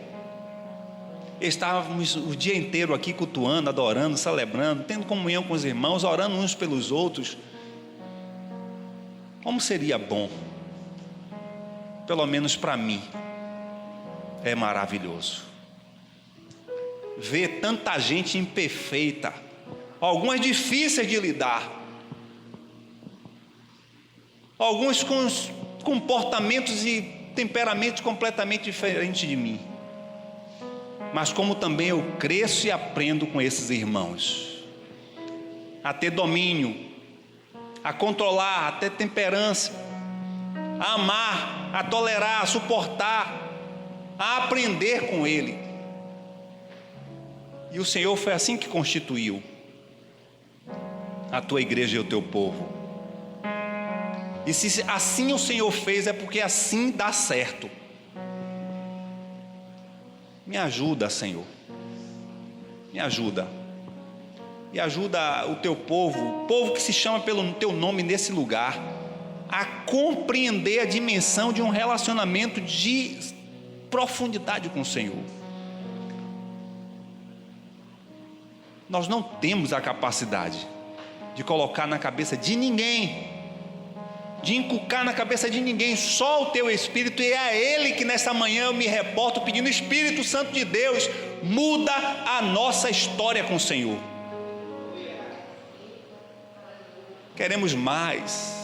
A: estávamos o dia inteiro aqui cultuando, adorando, celebrando, tendo comunhão com os irmãos, orando uns pelos outros. Como seria bom, pelo menos para mim, é maravilhoso ver tanta gente imperfeita, algumas difíceis de lidar, alguns com comportamentos e temperamentos completamente diferentes de mim, mas como também eu cresço e aprendo com esses irmãos, a ter domínio, a controlar, a ter temperança, a amar, a tolerar, a suportar, a aprender com ele. E o Senhor foi assim que constituiu a tua igreja e o teu povo. E se assim o Senhor fez, é porque assim dá certo. Me ajuda, Senhor. Me ajuda. E ajuda o teu povo, o povo que se chama pelo teu nome nesse lugar, a compreender a dimensão de um relacionamento de profundidade com o Senhor. Nós não temos a capacidade de colocar na cabeça de ninguém, de inculcar na cabeça de ninguém, só o teu Espírito, e é a Ele que nessa manhã eu me reporto pedindo: Espírito Santo de Deus, muda a nossa história com o Senhor. Queremos mais,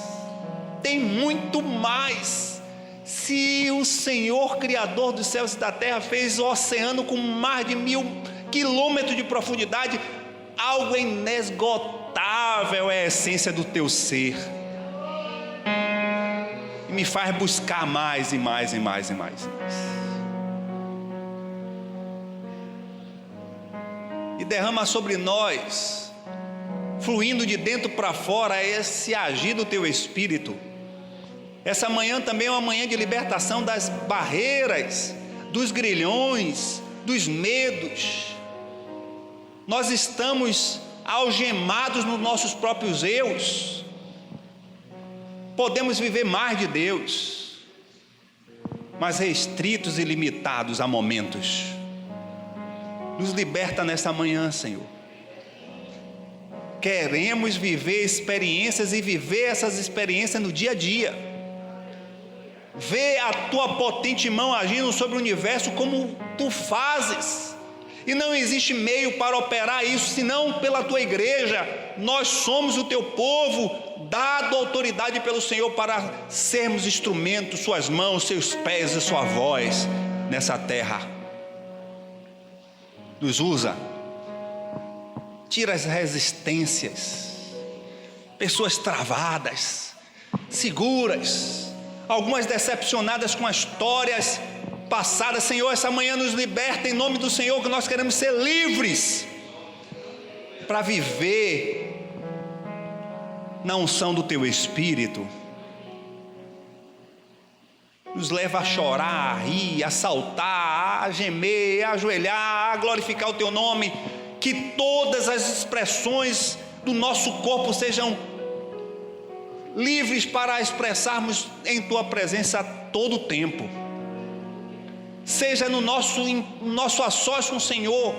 A: tem muito mais. Se o Senhor, Criador dos céus e da terra, fez o oceano com mais de 1000 quilômetros de profundidade, algo inesgotável é a essência do teu ser, e me faz buscar mais e mais e mais e mais. E derrama sobre nós, fluindo de dentro para fora, esse agir do teu Espírito. Essa manhã também é uma manhã de libertação das barreiras, dos grilhões, dos medos. Nós estamos algemados nos nossos próprios eus. Podemos viver mais de Deus, mas restritos e limitados a momentos. Nos liberta nesta manhã, Senhor. queremos viver experiências e viver essas experiências no dia a dia. Ver a tua potente mão agindo sobre o universo como tu fazes. E não existe meio para operar isso, senão pela tua igreja. Nós somos o teu povo, dado autoridade pelo Senhor para sermos instrumentos, suas mãos, seus pés e sua voz nessa terra. Nos usa, tira as resistências, pessoas travadas, seguras, algumas decepcionadas com as histórias passadas. Senhor, essa manhã nos liberta em nome do Senhor, que nós queremos ser livres para viver na unção do Teu Espírito. Nos leva a chorar, a rir, a saltar, a gemer, a ajoelhar, a glorificar o Teu nome. Que todas as expressões do nosso corpo sejam livres para expressarmos em Tua presença a todo tempo. Seja no nosso a sós com o Senhor,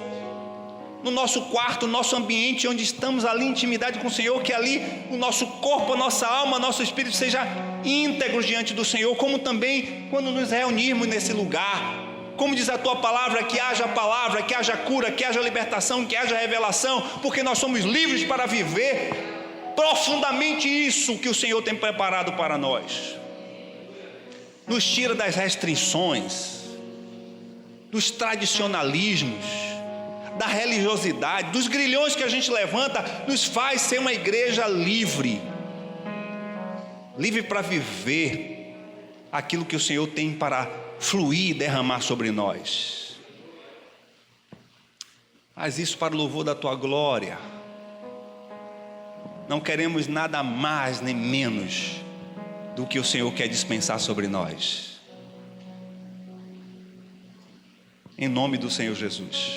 A: no nosso quarto, no nosso ambiente, onde estamos ali em intimidade com o Senhor, que ali o nosso corpo, a nossa alma, nosso espírito seja íntegros diante do Senhor, como também quando nos reunirmos nesse lugar. Como diz a Tua palavra, que haja cura, que haja libertação, que haja revelação, porque nós somos livres para viver profundamente isso que o Senhor tem preparado para nós. Nos tira das restrições, dos tradicionalismos, da religiosidade, dos grilhões que a gente levanta. Nos faz ser uma igreja livre, livre para viver aquilo que o Senhor tem para fluir e derramar sobre nós. Faz isso para o louvor da Tua glória. Não queremos nada mais nem menos do que o Senhor quer dispensar sobre nós. Em nome do Senhor Jesus.